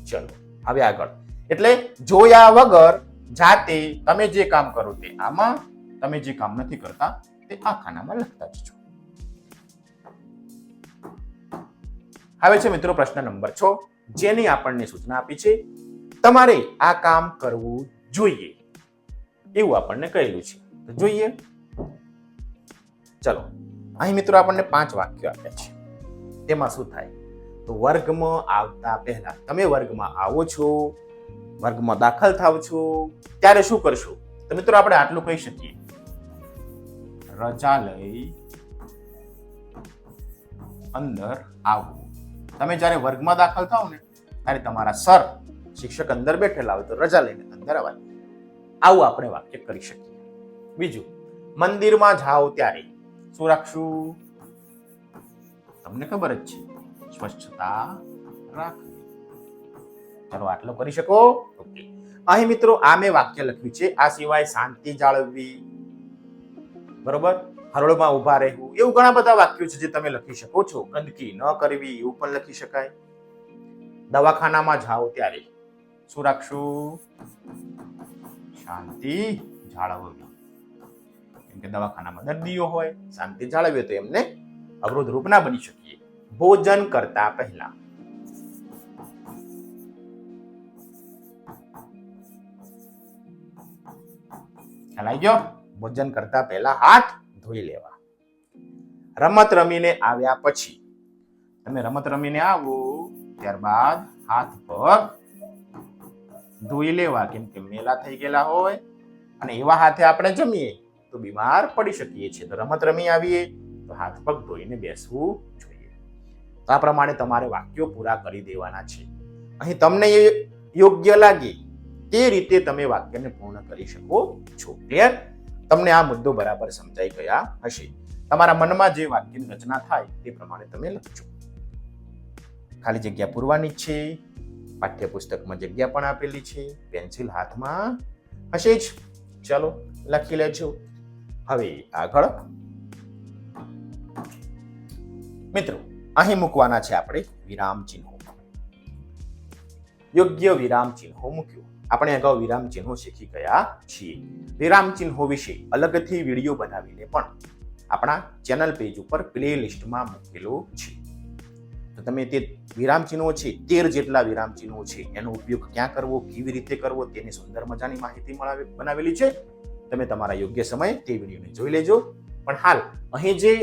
ચલો હવે આગળ. એટલે જોયા વગર જાતે તમે જે કામ કરો તે આમાં, તમે જે કામ નથી કરતા તે આ ખાનામાં લખતા જજો. હવે છે મિત્રો પ્રશ્ન નંબર 6, જેની આપણને સૂચના આપી છે તમારે આ કામ કરવું જોઈએ એવું આપણને કહેલું છે. તો જોઈએ. ચલો અહીં મિત્રો આપણને 5 વાક્યો આપ્યા છે. તેમાં શું થાય તો વર્ગમાં આવતા પહેલા, તમે વર્ગમાં આવો છો, વર્ગમાં દાખલ થાવ છો ત્યારે શું કરશો? તો મિત્રો આપણે આટલું કહી શકીએ, રજા લઈ અંદર આવવું. તમે જ્યારે વર્ગમાં દાખલ થાવ ને ત્યારે તમારા સર શિક્ષક અંદર બેઠેલા હોય તો રજા લઈને અંદર અવાય. આવું આપણે વાક્ય કરી શકીએ. બીજું, મંદિરમાં જાઓ ત્યારે શું રાખશું? તમને ખબર જ છે, સ્વચ્છતા રાખવી. ચાલો આટલો કરી શકો? ઓકે. અહીં મિત્રો આ મેં વાક્ય લખ્યું છે. આ સિવાય શાંતિ જાળવવી, બરોબર, હરોળમાં ઉભા રહેવું, એવું ઘણા બધા વાક્યો છે જે તમે લખી શકો છો. ગંદકી ન કરવી એવું પણ લખી શકાય. દવાખાનામાં જાઓ ત્યારે શું રાખશું? શાંતિ જાળવવી. કેમ કે દવાખાનામાં દર્દીઓ હોય, શાંતિ જાળવીએ તો એમને અવરોધ રૂપ ના બની શકીએ. ભોજન કરતા પહેલા ખ્યાલ આવી ગયો? ભોજન કરતા પહેલા હાથ ધોઈ લેવા. રમત રમીને આવ્યા પછી, તમે રમત રમીને આવો ત્યારબાદ હાથ પગ ધોઈ લેવા. કેમ કે મેલા થઈ ગયેલા હોય અને એવા હાથે આપણે જમીએ તો બીમાર પડી શકીએ છીએ. તો રમત રમી આવીએ તો હાથ પગ ધોઈને બેસવું જોઈએ. તો આ પ્રમાણે તમારે વાક્યો પૂરા કરી દેવાના છે. અહીં તમને એ યોગ્ય લાગે તે રીતે તમે વાક્યને પૂર્ણ કરી શકો છો. ક્લિયર? તમને આ મુદ્દો બરાબર સમજાઈ ગયા હશે. તમારા મનમાં જે વાક્યની રચના થાય તે પ્રમાણે તમે લખજો. ખાલી જગ્યા પૂરવાની છે. પાઠ્યપુસ્તકમાં જગ્યા પણ આપેલી છે. પેન્સિલ હાથમાં હશે જ. ચાલો લખી લેજો. હવે આગળ મિત્રો અહીં મૂકવાના છે આપણે વિરામ ચિહ્નો. યોગ્ય વિરામ ચિહ્નો મૂક્યું. આપણે અગાઉ વિરામ ચિહ્નો શીખી ગયા છીએ. વિરામ ચિહ્નો વિશે અલગથી વિડીયો બનાવીને પણ આપણા ચેનલ પેજ ઉપર પ્લે લિસ્ટમાં મૂકેલું છે. તો તમે તે વિરામ ચિહ્નો છે, 13 જેટલા વિરામ ચિહ્નો છે, એનો ઉપયોગ ક્યાં કરવો, કેવી રીતે કરવો તેની સુંદર મજાની માહિતી બનાવેલી છે. તમે તમારા યોગ્ય સમયે તે વિડીયોને જોઈ લેજો. પણ હાલ અહીં જે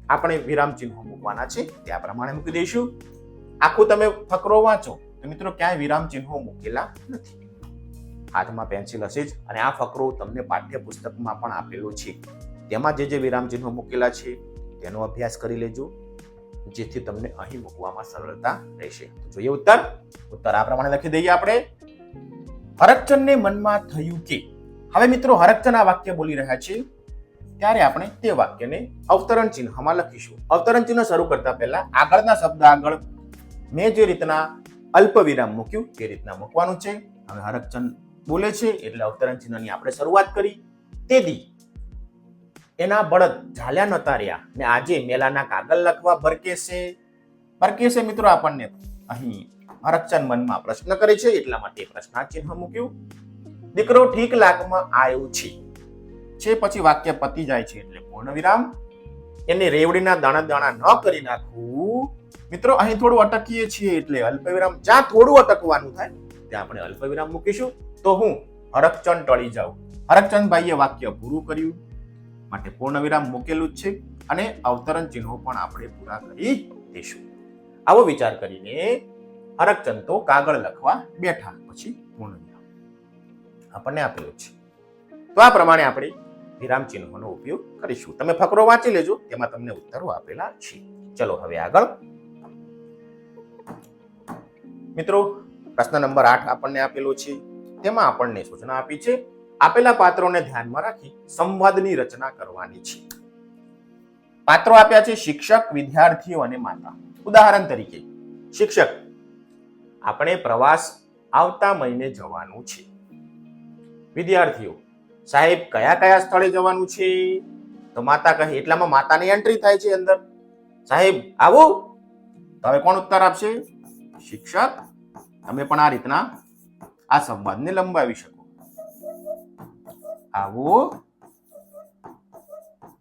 આપણે વિરામ ચિહ્નો મૂકવાના છે તે આ પ્રમાણે મૂકી દઈશું. આખું તમે ફકરો વાંચો તો મિત્રો ક્યાંય વિરામ ચિહ્નો મૂકેલા નથી. હાથમાં પેન્સિલ હશે જ અને આ ફકરો તમને પાઠ્યપુસ્તકમાં પણ આપેલો છે. તેમાં જે વિરામ ચિહ્નો મૂકેલા છે તેનો અભ્યાસ કરી લેજો, જેથી તમને અહીં મૂકવામાં સરળતા રહેશે. જોઈએ ઉત્તર. ઉત્તર આ પ્રમાણે લખી દઈએ આપણે. હરકચંદને મનમાં થયું કે, હવે મિત્રો હરકચંદ આ વાક્ય બોલી રહ્યા છે ત્યારે આપણે તે વાક્યને અવતરણ ચિહ્નમાં લખીશું. અવતરણ ચિહ્ન શરૂ કરતા પહેલા આગળના શબ્દ આગળ મેં જે રીતના અલ્પ વિરામ મૂક્યું તે રીતના મૂકવાનું છે. હવે હરકચંદ બોલે છે એટલે અવતરણ ચિહ્નની આપણે શરૂઆત કરી. તેથી એના બળદ ઝાલ્યા નતા રહ્યા ને આજે મેલાના કાગળ લખવા ભરકેશે મિત્રો આપણને અહીં હરકચંદ મનમાં પ્રશ્ન કરે છે એટલા માટે પ્રશ્નાર્થ ચિહ્ન મૂક્યું. દીકરો ઠીક લાગમાં આવ્યો છે પછી વાક્ય પતી જાય છે એટલે પૂર્ણ વિરામ. એને રેવડીના દાણા દાણા ન કરી નાખવું. મિત્રો અહીં થોડું અટકીએ છીએ એટલે અલ્પ વિરામ, જ્યાં થોડું અટકવાનું થાય ત્યાં આપણે અલ્પ વિરામ મૂકીશું. તો હું હરકચંદ ટળી જાઉં. હરકચંદભાઈએ વાક્ય પૂરું કર્યું માટે પૂર્ણ વિરામ મૂકેલું જ છે અને અવતરણ ચિહ્નો પણ આપણે પૂરા કરી દઈશું. આવો વિચાર કરીને હરકચંદ તો કાગળ લખવા બેઠા પછી પૂર્ણ વિરામ આપણને આપેલું છે. તો આ પ્રમાણે આપણે વિરામ ચિહ્નોનો ઉપયોગ કરીશું. તમે ફકરો વાંચી લેજો, તેમાં તમને ઉત્તરો આપેલા છે. ચલો હવે આગળ. મિત્રો, પ્રશ્ન નંબર 8 આપણને આપેલો છે. તેમાં આપણને સૂચના આપી છે, આપેલા પાત્રોને ધ્યાનમાં રાખી સંવાદની રચના કરવાની છે. પાત્રો આપ્યા છે શિક્ષક, વિદ્યાર્થીઓ અને માતા. ઉદાહરણ તરીકે, શિક્ષક: આપણે પ્રવાસ આવતા મહિને જવાનું છે. વિદ્યાર્થીઓ: સાહેબ, કયા કયા સ્થળે જવાનું છે? તો માતા કહે, એટલામાં માતાની એન્ટ્રી થાય છે અંદર. સાહેબ, આવો. તો હવે કોણ ઉત્તર આપશે? શિક્ષક. તમે પણ આ રીતના આ સંવાદને લંબાવી શકો. આવો,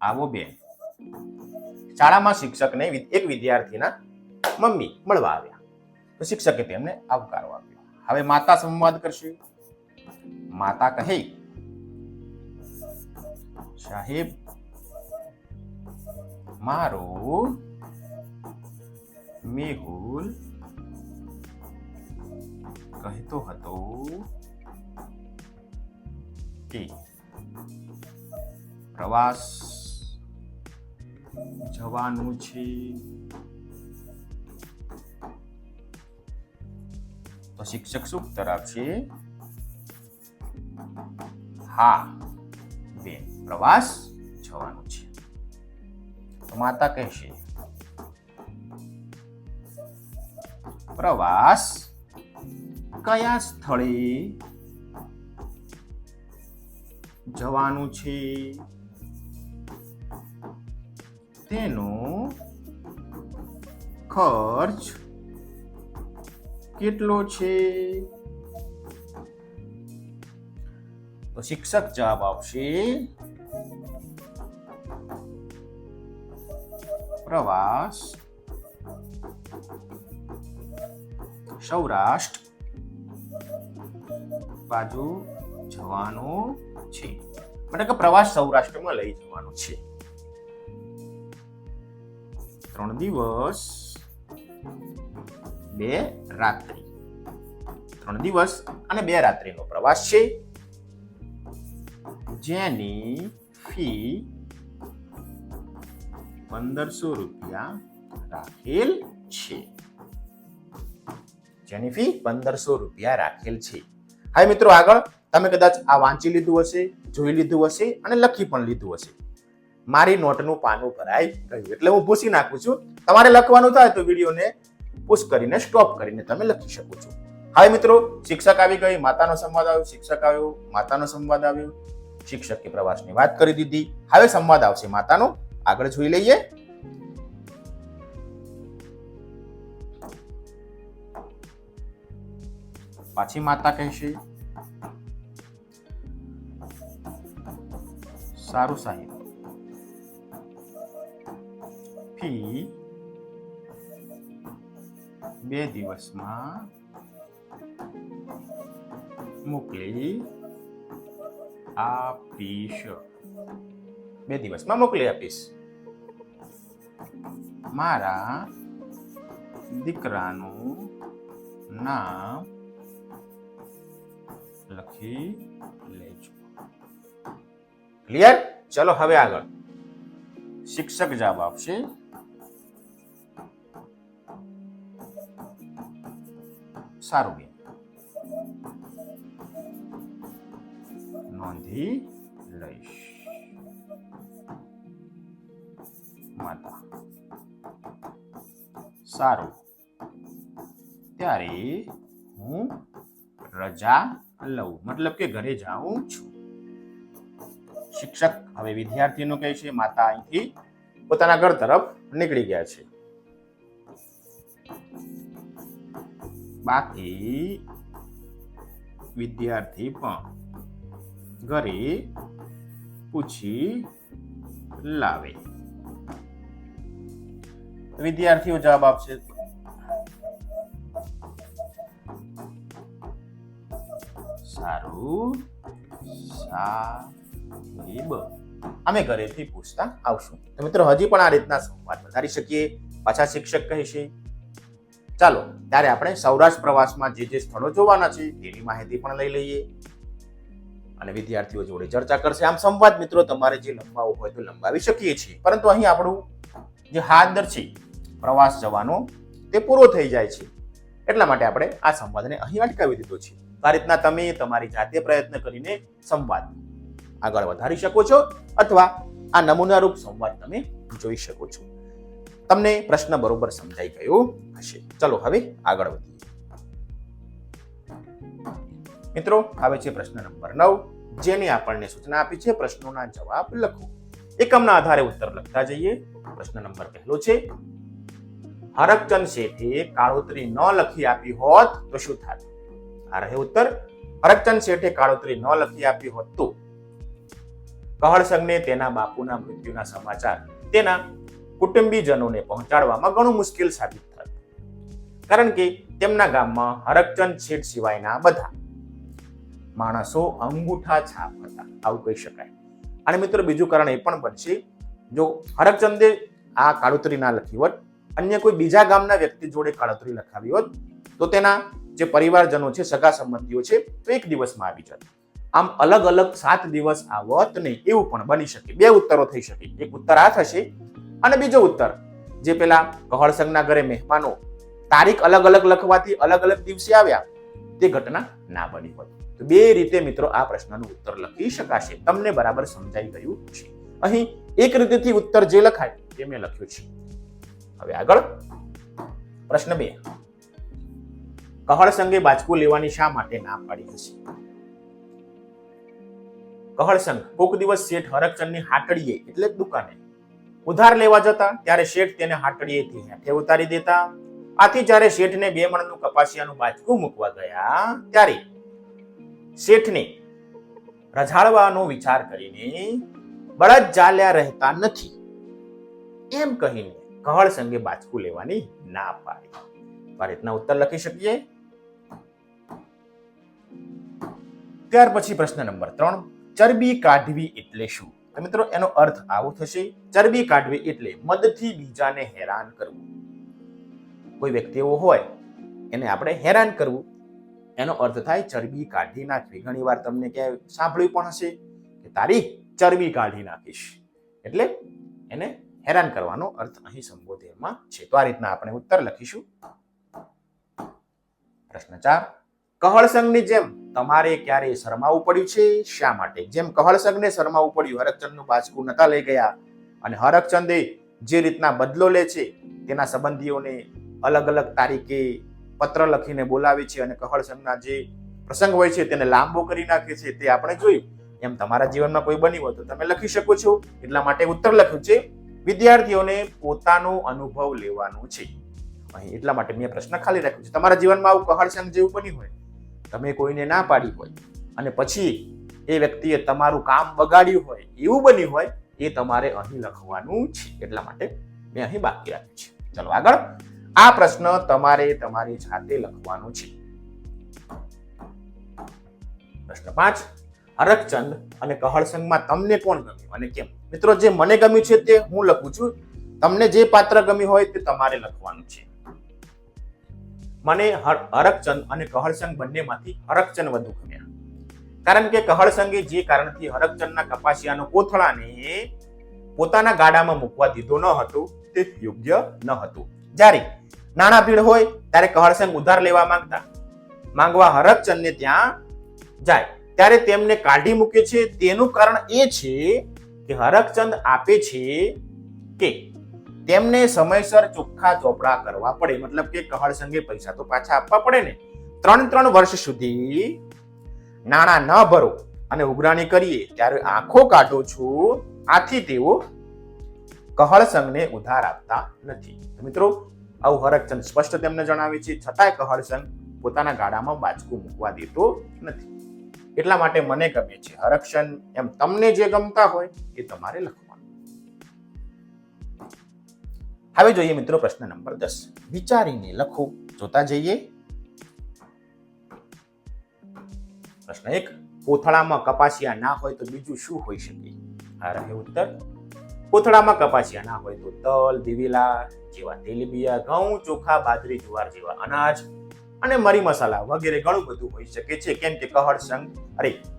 આવો બેન. શાળામાં શિક્ષકને એક વિદ્યાર્થીના મમ્મી મળવા આવ્યા, તો શિક્ષકે તેમને આવકારો આપ્યો. હવે માતા સંવાદ કરશે. માતા કહે, સાહેબ, મારો મેહુલ કહેતો હતો કે પ્રવાસ જવાનું છે. તો શિક્ષક શું ઉત્તર આપશે? હા બેન, પ્રવાસ જવાનું છે. તો માતા કહેશે, પ્રવાસ કયા સ્થળે જવાનું છે? તેનો ખર્ચ કેટલો છે? તો શિક્ષક જવાબ આપશે, પ્રવાસ સૌરાષ્ટ્ર બાજુ જવાનો છે. એટલે કે પ્રવાસ સૌરાષ્ટ્રમાં લઈ જવાનો છે. 3 દિવસ 2 રાત્રિ. 3 દિવસ અને 2 રાત્રિનો પ્રવાસ છે, જેની ફી 1500 રૂપિયા રાખેલ છે. જેની ફી 1500 રૂપિયા રાખેલ છે. હવે મિત્રો, આગળ તમે કદાચ આ વાંચી લીધું હશે, જોઈ લીધું હશે અને લખી પણ લીધું હશે. મારી નોટનું પાનું ભરાઈ ગયું એટલે હું ભૂસી નાખું છું. તમારે લખવાનું થાય તો વિડીયોને પુશ કરીને સ્ટોપ કરીને તમે લખી શકો છો. હવે મિત્રો, શિક્ષક આવી ગઈ, માતાનો સંવાદ આવ્યો, શિક્ષક આવ્યો, માતાનો સંવાદ આવ્યો. શિક્ષકે પ્રવાસની વાત કરી દીધી. હવે સંવાદ આવશે માતાનો. આગળ જોઈ લઈએ. પાછી માતા કહેશે, સારું સાહેબ, ફી 2 દિવસમાં મોકલી આપીશ. 2 દિવસમાં મોકલી આપીશ. મારા દીકરાનું નામ લખી લેજો. ક્લિયર? ચલો હવે આગળ. શિક્ષક જવાબ આપશે, સારું બેન, નોંધી લઈશ. માતા, સારું, ત્યારે હું રજા લઉં, મતલબ કે ઘરે જાઉં છું. શિક્ષક હવે વિદ્યાર્થીનું કહે છે, માતા અહીંથી પોતાના ઘર તરફ નીકળી ગયા છે. બાકી વિદ્યાર્થી પણ ઘરે પૂછી લાવે. વિદ્યાર્થીઓ જવાબ આપશે, સારું સાહેબ, અમે ઘરેથી પૂછતા આવશું. તો મિત્રો, હજી પણ આ રીતના સંવાદ વધારી શકીએ. પાછા શિક્ષક કહેશે, ચાલો ત્યારે આપણે સૌરાષ્ટ્ર પ્રવાસમાં જે જે સ્થળો જોવાના છે તેની માહિતી પણ લઈ લઈએ. અને વિદ્યાર્થીઓ જોડે ચર્ચા કરશે. આમ સંવાદ મિત્રો તમારે જે લંબાવવો હોય તો લંબાવી શકીએ છીએ, પરંતુ અહીં આપણું જે હાથ છે પ્રવાસ જવાનો તે પૂરો થઈ જાય છે, એટલા માટે આપણે આ સંવાદને અહીં અટકાવી દીધો છે. આ રીતના તમે તમારી જાતે પ્રયત્ન કરીને સંવાદ આગળ વધારી શકો છો અથવા આ નમૂનારૂપ સંવાદ તમે જોઈ શકો છો. તમને પ્રશ્ન બરોબર સમજાઈ ગયો હશે. ચલો હવે આગળ વધીએ. મિત્રો આવે છે પ્રશ્ન નંબર 9, જેની આપણને સૂચના આપી છે પ્રશ્નોના જવાબ લખો. એકમના આધારે ઉત્તર લખતા જઈએ. પ્રશ્ન નંબર 1 છે, હરકચંદ શેઠે કાળોતરી ન લખી આપી હોત તો શું થાત? આ રહે ઉત્તર. હરકચંદ શેઠે કાળોતરી ન લખી આપી હોત તો કહળસંઘને તેના બાપુના મૃત્યુના સમાચાર તેના કુટુંબીજનોને પહોંચાડવામાં ઘણું મુશ્કેલ સાબિત થાત, કારણ કે તેમના ગામમાં હરકચંદ શેઠ સિવાયના બધા માણસો અંગૂઠા છાપ હતા, આવું કહી શકાય. અને મિત્રો બીજું કારણ એ પણ બનશે, જો હરકચંદે આ કાળોતરી ના લખી હોત, અન્ય કોઈ બીજા ગામના વ્યક્તિ જોડે કાળોતરી લખાવી હોત તો તેના જે પરિવારજનો છે, સગા સંબંધીઓ છે, તો એક દિવસમાં આવી જત. આમ અલગ અલગ 7 દિવસ આવત નહીં, એવું પણ બની શકે. 2 ઉત્તરો થઈ શકે. એક ઉત્તર આ થશે અને બીજો ઉત્તર જે પેલા કહળસંઘના ઘરે મહેમાનો તારીખ અલગ અલગ લખવાથી અલગ અલગ દિવસે આવ્યા, તે ઘટના ના બની હોય. તો 2 રીતે મિત્રો આ પ્રશ્નનો ઉત્તર લખી શકાશે. તમને બરાબર સમજાઈ ગયું છે. અહીં એક રીતેથી ઉત્તર જે લખાય તે મેં લખ્યું છે. હવે આગળ પ્રશ્ન 2, કહળસંઘે બાચકું લેવાની શા માટે ના પાડી હશે? કહળસંઘ કોક દિવસ શેઠ હરકચંદની હાટડીએ એટલે દુકાને ઉધાર લેવા જતા, ત્યારે શેઠ તેને હાટડીએથી હેઠે ઉતારી દેતા. આથી જ્યારે શેઠને 2 મણનું કપાસિયાનું બાચકું મૂકવા ગયા, ત્યારે શેઠને રઝાળવાનો વિચાર કરીને બળદ ચાલ્યા રહેતા નથી એમ કહીને કહળસંઘે બાચકું લેવાની ના પાડી. આ રીતના ઉત્તર લખી શકીએ. ત્યાર પછી પ્રશ્ન નંબર 3, ચરબી કાઢવી એટલે શું? તો મિત્રો એનો અર્થ આવો થશે, ચરબી કાઢવી એટલે મદથી બીજાને હેરાન કરવું. કોઈ વ્યક્તિ એવો હોય એને આપણે હેરાન કરવું, એનો અર્થ થાય ચરબી કાઢી નાખવી. ઘણીવાર તમને ક્યાંય સાંભળ્યું પણ હશે કે તારી ચરબી કાઢી નાખીશ, એટલે એને હેરાન કરવાનો અર્થ અહીં સંબોધનમાં છે. તો આ રીતના આપણે ઉત્તર લખીશું. પ્રશ્ન 4, કહળસંઘની જેમ તમારે ક્યારે શરમાવું પડ્યું છે? શા માટે? જેમ કહળસંઘને શરમાવું પડ્યું, હરકચંદનું બાચકું નતા લઈ ગયા, અને હરકચંદે જે રીતના બદલો લે છે, તેના સંબંધીઓને અલગ અલગ તારીખે પત્ર લખીને બોલાવે છે અને કહળસંઘના જે પ્રસંગ હોય છે તેને લાંબો કરી નાખે છે, તે આપણે જોયું. એમ તમારા જીવનમાં કોઈ બન્યું હોય તો તમે લખી શકો છો. એટલા માટે ઉત્તર લખ્યું છે, વિદ્યાર્થીઓને પોતાનો અનુભવ લેવાનો છે અહીં. એટલા માટે મેં પ્રશ્ન ખાલી રાખ્યો છે. તમારા જીવનમાં આવું કહળસંઘ જેવું બન્યું હોય, તમે કોઈને ના પાડી હોય અને પછી એ વ્યક્તિએ તમારું કામ બગાડ્યું હોય, એવું બન્યું હોય, એ તમારે અહીં લખવાનું છે. એટલા માટે મેં અહીં બાકી રાખ્યું છે. ચલો આગળ. આ પ્રશ્ન તમારે તમારી જાતે લખવાનો છે. પ્રશ્ન 5, હરકચંદ અને કહળસંઘમાં તમને કોણ ગમ્યું અને કેમ? મિત્રો જે મને ગમ્યું છે તે હું લખું છું. તમને જે પાત્ર ગમ્યું હોય તે તમારે લખવાનું છે. મને હરકચંદ અને કહળસંઘ બંનેમાંથી હરકચંદ વધુ ગમ્યા, કારણ કે કહળસંઘે જે કારણથી હરકચંદના કપાસિયાનો કોથળાને પોતાના ગાડામાં મૂકવા દીધો ન હતો તે યોગ્ય ન હતું. જ્યારે નાણાં ભીડ હોય ત્યારે કહળસંઘ ઉધાર લેવા માંગવા હરકચંદને ત્યાં જાય, ત્યારે તેમને કાઢી મૂકે છે. તેનું કારણ એ છે કે હરકચંદ આપે છે કે તેમને સમયસર ચોખ્ખા ચોપડા કરવા પડે. મતલબ કે કહળસંઘે પૈસા તો પાછા આપવા પડે ને. 3 વર્ષ સુધી નાણાં ન ભરો અને ઉઘરાણી કરીએ ત્યારે આંખો કાઢો છો. આથી તેઓ કહળસંઘને ઉધાર આપતા નથી. મિત્રો આવું હરકચંદ સ્પષ્ટ તેમને જણાવે છે, છતાંય કહળસંઘ પોતાના ગાડામાં બાચકું મૂકવા દેતો નથી. એટલા માટે મને ગમે છે હરકચંદ. એમ તમને જે ગમતા હોય એ તમારે લખવાનું. હવે જોઈએ મિત્રો પ્રશ્ન નંબર 10, વિચારીને લખો. જોતા જઈએ. પ્રશ્ન 1, કોથળામાં કપાસિયા ના હોય તો બીજું શું હોઈ શકે? આ રહે ઉત્તર. કોથળામાં કપાસિયા ના હોય તો તલ, દિવેલા જેવા તેલીબિયા, ઘઉં, ચોખા, બાજરી, જુવાર જેવા અનાજ, અને મરી મસાલા વગેરે ઘણું બધું હોઈ શકે છે. કેમ કે કહળસંગ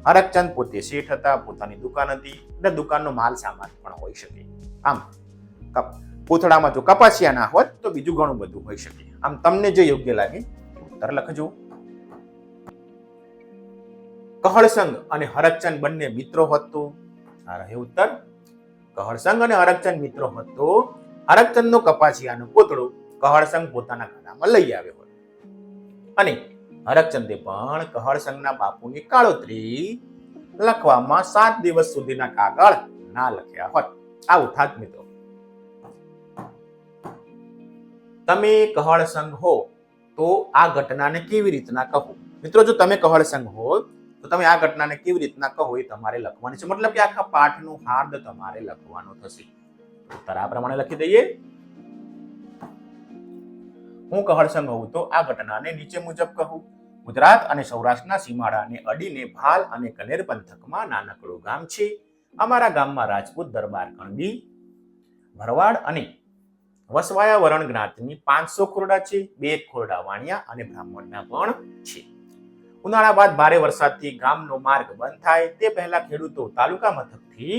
હરકચંદ પોતે શેઠ હતા, પોતાની દુકાન હતી અને દુકાનનો માલ સામાન પણ હોઈ શકે. આમ પૂતળામાં જો કપાસિયા ના હોત તો બીજું ઘણું બધું હોઈ શકે. આમ તમને જે યોગ્ય લાગે ઉત્તર લખજો. કહળસંગ અને હરકચંદ બંને મિત્રો હોત તો આ રહે ઉત્તર. કહળસંગ અને હરકચંદ મિત્રો હોત તો હરકચંદનો કપાસિયાનો પૂતળો કહળસંગ પોતાના ઘરમાં લઈ આવ્યો હતો અને હરકચંદે પણ કહળસંગના બાપુની કાળોતરી લખવામાં 7 દિવસ સુધીના કાગળ ના લખ્યા હોત. આવું થાત મિત્રો. તમે કહળસંગ હો તો આ ઘટનાને કેવી રીતના કહો? મિત્રો જો તમે કહળસંગ હો તો તમે આ ઘટનાને કેવી રીતના કહો એ તમારે લખવાની છે. મતલબ કે આખા પાઠનું હાર્દ તમારે લખવાનું થશે. ઉત્તર આ પ્રમાણે લખી દઈએ. હું કહળસંગ હોઉં તો આ ઘટનાને નીચે મુજબ કહું. ગુજરાત અને સૌરાષ્ટ્રના સીમાડાને અડીને ભાલ અને કનેર પંથકમાં નાનકડું ગામ છે. અમારા ગામમાં રાજપૂત દરબાર કણબી, ભરવાડ અને વસવાયા વરણ જ્ઞાતિની 500 ખોરડા છે. 2 ખોરડા વાણિયા અને બ્રાહ્મણના પણ છે. ઉનાળા બાદ ભારે વરસાદથી ગામનો માર્ગ બંધ થાય તે પહેલા ખેડૂતો તાલુકા મથકથી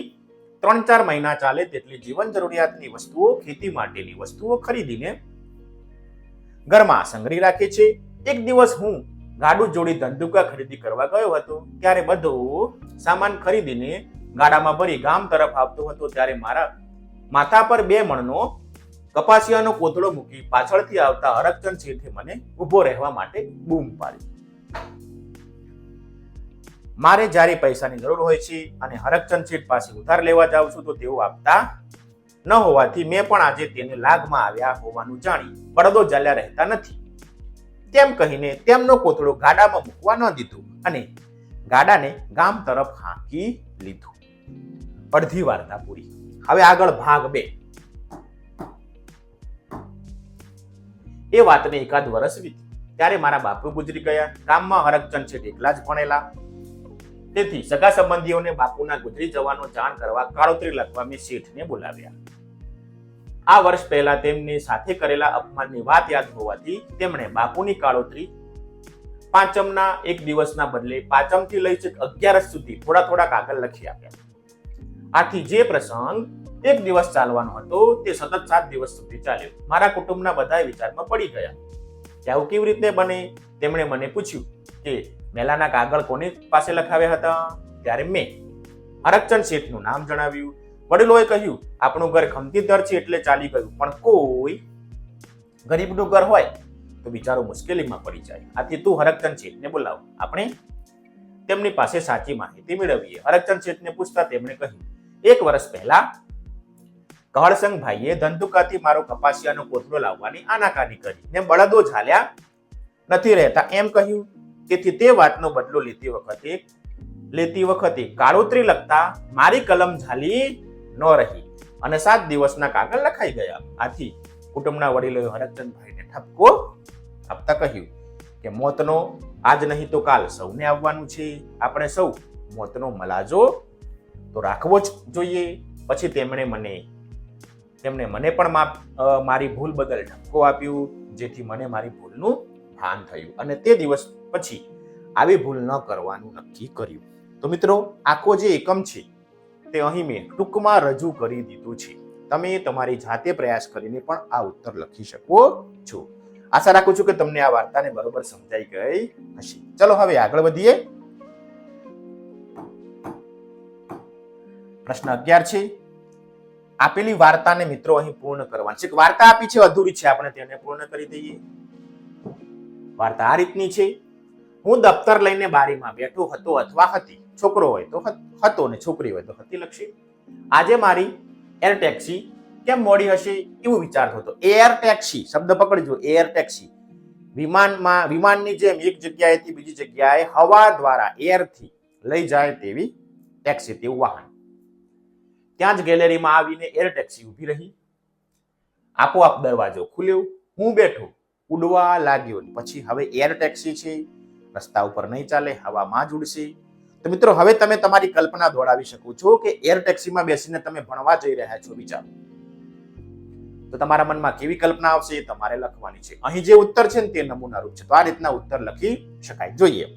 3-4 મહિના ચાલે તેટલી જીવન જરૂરિયાતની વસ્તુઓ, ખેતી માટેની વસ્તુઓ ખરીદીને ઘરમાં સંગ્રહી રાખે છે. એક દિવસ હું ગાડું જોડી ધંધુકા ખરીદી કરવા ગયો હતો. ત્યારે બધો સામાન ખરીદીને ગાડામાં ભરી ગામ તરફ આવતો હતો. ત્યારે મારા માથા પર 2 મણનો કપાસિયાનો કોથળો મૂકી પાછળથી આવતા હરકચંદ શેઠે મને ઊભો રહેવા માટે બૂમ પાડી. મારે જ્યારે પૈસાની જરૂર હોય છે અને હરકચંદ શેઠ પાસે ઉધાર લેવા જાઉં છું તો તેઓ આપતા ન હોવાથી મેં પણ આજે તેને લાગમાં આવ્યા હોવાનું જાણી પડદો ચાલ્યા રહેતા નથી તેમ કહીને તેમનો કોથળો ગાડામાં મૂકવા ન દીધું અને ગાડાને ગામ તરફ હાંકી લીધું. અડધી વાર્તા પૂરી. હવે આગળ ભાગ 2. એ વાતને એકાદ વર્ષ વીતી ત્યારે મારા બાપુ ગુજરી ગયા. ગામમાં હરકચંદ શેઠ એકલા જ ભણેલા. તેથી સગા સંબંધીઓને બાપુના ગુજરી જવાનો જાણ કરવા કાળોતરી લખવા મેં શેઠને બોલાવ્યા. આ વર્ષ પહેલા તેમને સાથે કરેલા અપમાનની વાત યાદ હોવાથી તેમણે બાપુની કાળોતરી પાંચમના એક દિવસના બદલે પાંચમથી લઈ છેક 11 સુધી થોડા કાગળ લખી આપ્યા. આથી જે પ્રસંગ એક દિવસ ચાલવાનો હતો તે સતત 7 દિવસ સુધી ચાલ્યો. મારા કુટુંબના બધા વિચારમાં પડી ગયા કે આવું કેવી રીતે બને. તેમણે મને પૂછ્યું કે મેલાના કાગળ કોની પાસે લખાવ્યા હતા. ત્યારે મેં હરકચંદ શેઠનું નામ જણાવ્યું. વડીલોએ કહ્યું, આપણું ઘર ખમતીધર છે એટલે ચાલી ગયું, પણ કોઈ ગરીબનું ઘર હોય તો બિચારો મુશ્કેલીમાં પડી જાય. આથી તું હરકચંદ શેઠને બોલાવ, આપણે તેમની પાસે સાચી માહિતી મેળવીએ. હરકચંદ શેઠને પૂછતા તેમણે કહ્યું, 1 વર્ષ પહેલા કહળસંગ ભાઈએ ધંધુકાથી મારો કપાસિયાનો કોથળો લાવવાની આનાકાની કરી ને બળદો ઝાલ્યા નથી રહેતા એમ કહ્યું. તેથી તે વાતનો બદલો લેતી વખતે કાળોતરી લખતા મારી કલમ ઝાલી ન રહી અને 7 દિવસના કાગળ લખાઈ ગયા. આથી કુટુંબના વડીલોએ હરકચંદભાઈને ઠપકો આપતા કહ્યું કે મોતનો આજ નહીં તો કાલ સૌને આવવાનું છે. આપણે સૌ મોતનો મલાજો તો રાખવો જ જોઈએ. પછી તેમણે મને પણ મારી ભૂલ બદલ ઠપકો આપ્યું, જેથી મને મારી ભૂલનું ભાન થયું અને તે દિવસ પછી આવી ભૂલ ન કરવાનું નક્કી કર્યું. તો મિત્રો, આખો જે એકમ છે તે અહીં મેં ટૂંકમાં રજૂ કરી દીધું છે. તમે તમારી જાતે પ્રયાસ કરીને પણ આ ઉત્તર લખી શકો છો. આશા રાખું છું કે તમને આ વાર્તાને બરોબર સમજાઈ ગઈ હશે. ચલો હવે આગળ વધીએ. પ્રશ્ન 11 છે. આપેલી વાર્તાને મિત્રો અહીં પૂર્ણ કરવાની છે. વાર્તા આપી છે અધૂરી છે, આપણે તેને પૂર્ણ કરી દઈએ. વાર્તા આ રીતની છે. હું દફતર લઈને બારીમાં બેઠો હતો અથવા હતી. છોકરો હોય તો હતો ને છોકરી હોય તો હતી લખશે. આજે મારી એર ટેક્સી કેમ મોડી હશે એવું વિચારતો હતો. એર ટેક્સી શબ્દ પકડજો. એર ટેક્સી વિમાનની જેમ એક જગ્યાએથી બીજી જગ્યાએ હવા દ્વારા એરથી લઈ જાય તેવી ટેક્સી, તેવું વાહન. ત્યાં જ ગેલેરીમાં આવીને એર ટેક્સી ઊભી રહી. આપોઆપ દરવાજો ખુલ્યો. હું બેઠો, ઉડવા લાગ્યો. પછી હવે એર ટેક્સી છે, રસ્તા ઉપર નહીં ચાલે, હવામાં જ ઉડશે. તો મિત્રો, હવે તમે તમારી કલ્પના દોડાવી શકો છો કે એર ટેક્સીમાં બેસીને તમે ભણવા જઈ રહ્યા છો. વિચારો, તો તમારા મનમાં કેવી કલ્પના આવશે એ તમારે લખવાની છે. અહીં જે ઉત્તર છે ને તે નમૂના રૂપ છે, તો આ રીતના ઉત્તર લખી શકાય. જોઈએ,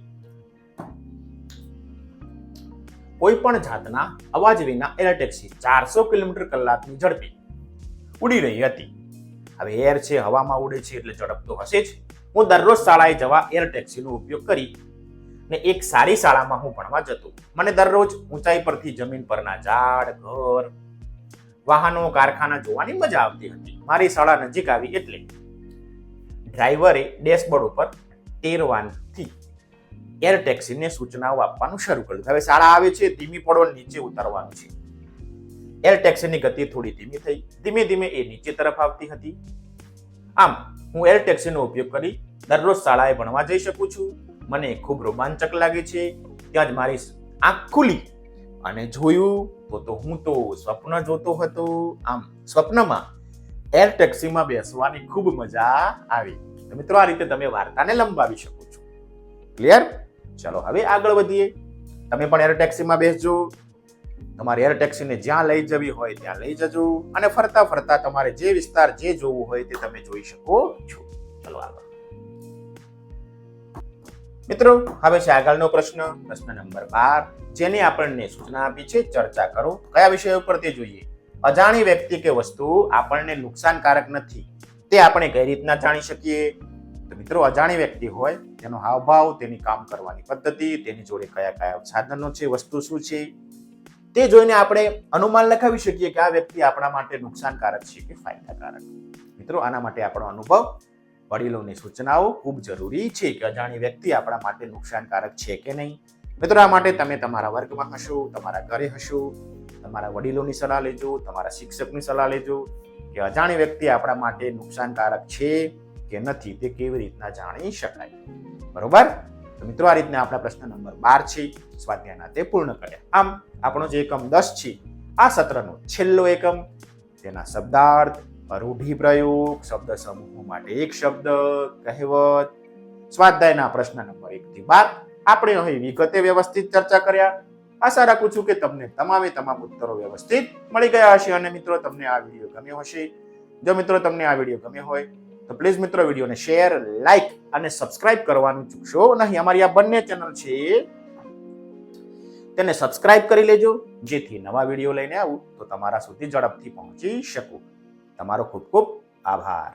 કોઈ પણ જાતના અવાજ વિના એર ટેક્સી 400 કિલોમીટર કલાકની ઝડપે ઉડી રહી હતી. હવે એર છે, હવામાં ઉડે છે એટલે ઝડપ તો હશે જ. હું દરરોજ શાળાએ જવા એર ટેક્સીનો ઉપયોગ કરી ને એક સારી શાળામાં હું ભણવા જતો. મને દરરોજ ઊંચાઈ પરથી જમીન પરના ઝાડ, ઘર, વાહનો, કારખાના જોવાની મજા આવતી હતી. મારી શાળા નજીક આવી એટલે ડ્રાઈવરે ડેશબોર્ડ ઉપર ટેરવાનથી એર ટેક્સીને સૂચનાઓ આપવાનું શરૂ કર્યું. હવે શાળા આવે છે, ધીમી પડો, નીચે ઉતરવાનું છે. એર ટેક્સીની ગતિ થોડી ધીમી થઈ. ધીમે ધીમે એ નીચે તરફ આવતી હતી. આમ હું એર ટેક્સીનો ઉપયોગ કરી દરરોજ શાળાએ ભણવા જઈ શકું છું. મને ખૂબ રોમાંચક લાગે છે. ત્યાં જ મારી આંખ ખુલી અને જોયું તો હું તો સ્વપ્ન જોતો હતો. આમ સ્વપ્નમાં એર ટેક્સીમાં બેસવાની ખૂબ મજા આવી. તો મિત્રો, આ રીતે તમે વાર્તાને લંબાવી શકો છો. ક્લિયર? ચલો હવે આગળ વધીએ. તમે પણ એર ટેક્સીમાં બેસજો. તમારે એર ટેક્સીને જ્યાં લઈ જવી હોય ત્યાં લઈ જજો અને ફરતા ફરતા તમારે જે વિસ્તાર જે જોવું હોય તે તમે જોઈ શકો છો. ચલો આગળ. મિત્રો, હવે છે આગળનો પ્રશ્ન નંબર 12, જેની આપણને સૂચના આપી છે ચર્ચા કરો. કયા વિષય ઉપર તે જોઈએ? અજાણી વ્યક્તિ કે વસ્તુ આપણને નુકસાનકારક નથી તે આપણે કઈ રીતના જાણી શકીએ? તો મિત્રો, અજાણી વ્યક્તિ હોય તેનો હાવભાવ, તેની કામ કરવાની પદ્ધતિ, તેની જોડે કયા કયા સાધનો છે, વસ્તુ શું છે, તે જોઈને આપણે અનુમાન લગાવી શકીએ કે આ વ્યક્તિ આપણા માટે નુકસાનકારક છે કે ફાયદાકારક. મિત્રો, આના માટે આપણો અનુભવ, વડીલોની સૂચનાઓ ખૂબ જરૂરી છે કે અજાણી વ્યક્તિ આપણા માટે નુકસાનકારક છે કે નહીં. મિત્રો, આ માટે તમે તમારા વર્ગમાં હશો, તમારા ઘરે હશો, તમારા વડીલોની સલાહ લેજો, તમારા શિક્ષકની સલાહ લેજો કે અજાણી વ્યક્તિ આપણા માટે નુકસાનકારક છે કે નથી તે કેવી રીતના જાણી શકાય. બરોબર? તો મિત્રો, આ રીતના આપણા પ્રશ્ન નંબર 12 છે સ્વાધ્યાયના તે પૂર્ણ કર્યા. આમ આપણો જે એકમ 10 છે, આ સત્રનો છેલ્લો એકમ, તેના શબ્દાર્થ, રૂઢિપ્રયોગ, શબ્દ સમૂહો માટે એક શબ્દ, કહેવત, સ્વાધ્યાયના પ્રશ્ન નંબર 1 થી 12 આપણે અહીં વિગતે વ્યવસ્થિત ચર્ચા કર્યા. આશા રાખું છું કે તમને તમામ ઉત્તરો વ્યવસ્થિત મળી ગયા હશે અને મિત્રો, તમને આ વિડીયો ગમ્યો હશે. જો મિત્રો તમને આ વિડીયો ગમ્યો હોય તો પ્લીઝ મિત્રો વિડીયોને શેર, લાઈક અને સબસ્ક્રાઇબ કરવાનું ચૂકશો નહીં. અમારી આ બંને ચેનલ છે તેને સબસ્ક્રાઇબ કરી લેજો, જેથી નવા વિડીયો લઈને આવું તો તમારા સુધી ઝડપથી પહોંચી શકું. તમારો ખૂબ ખૂબ આભાર.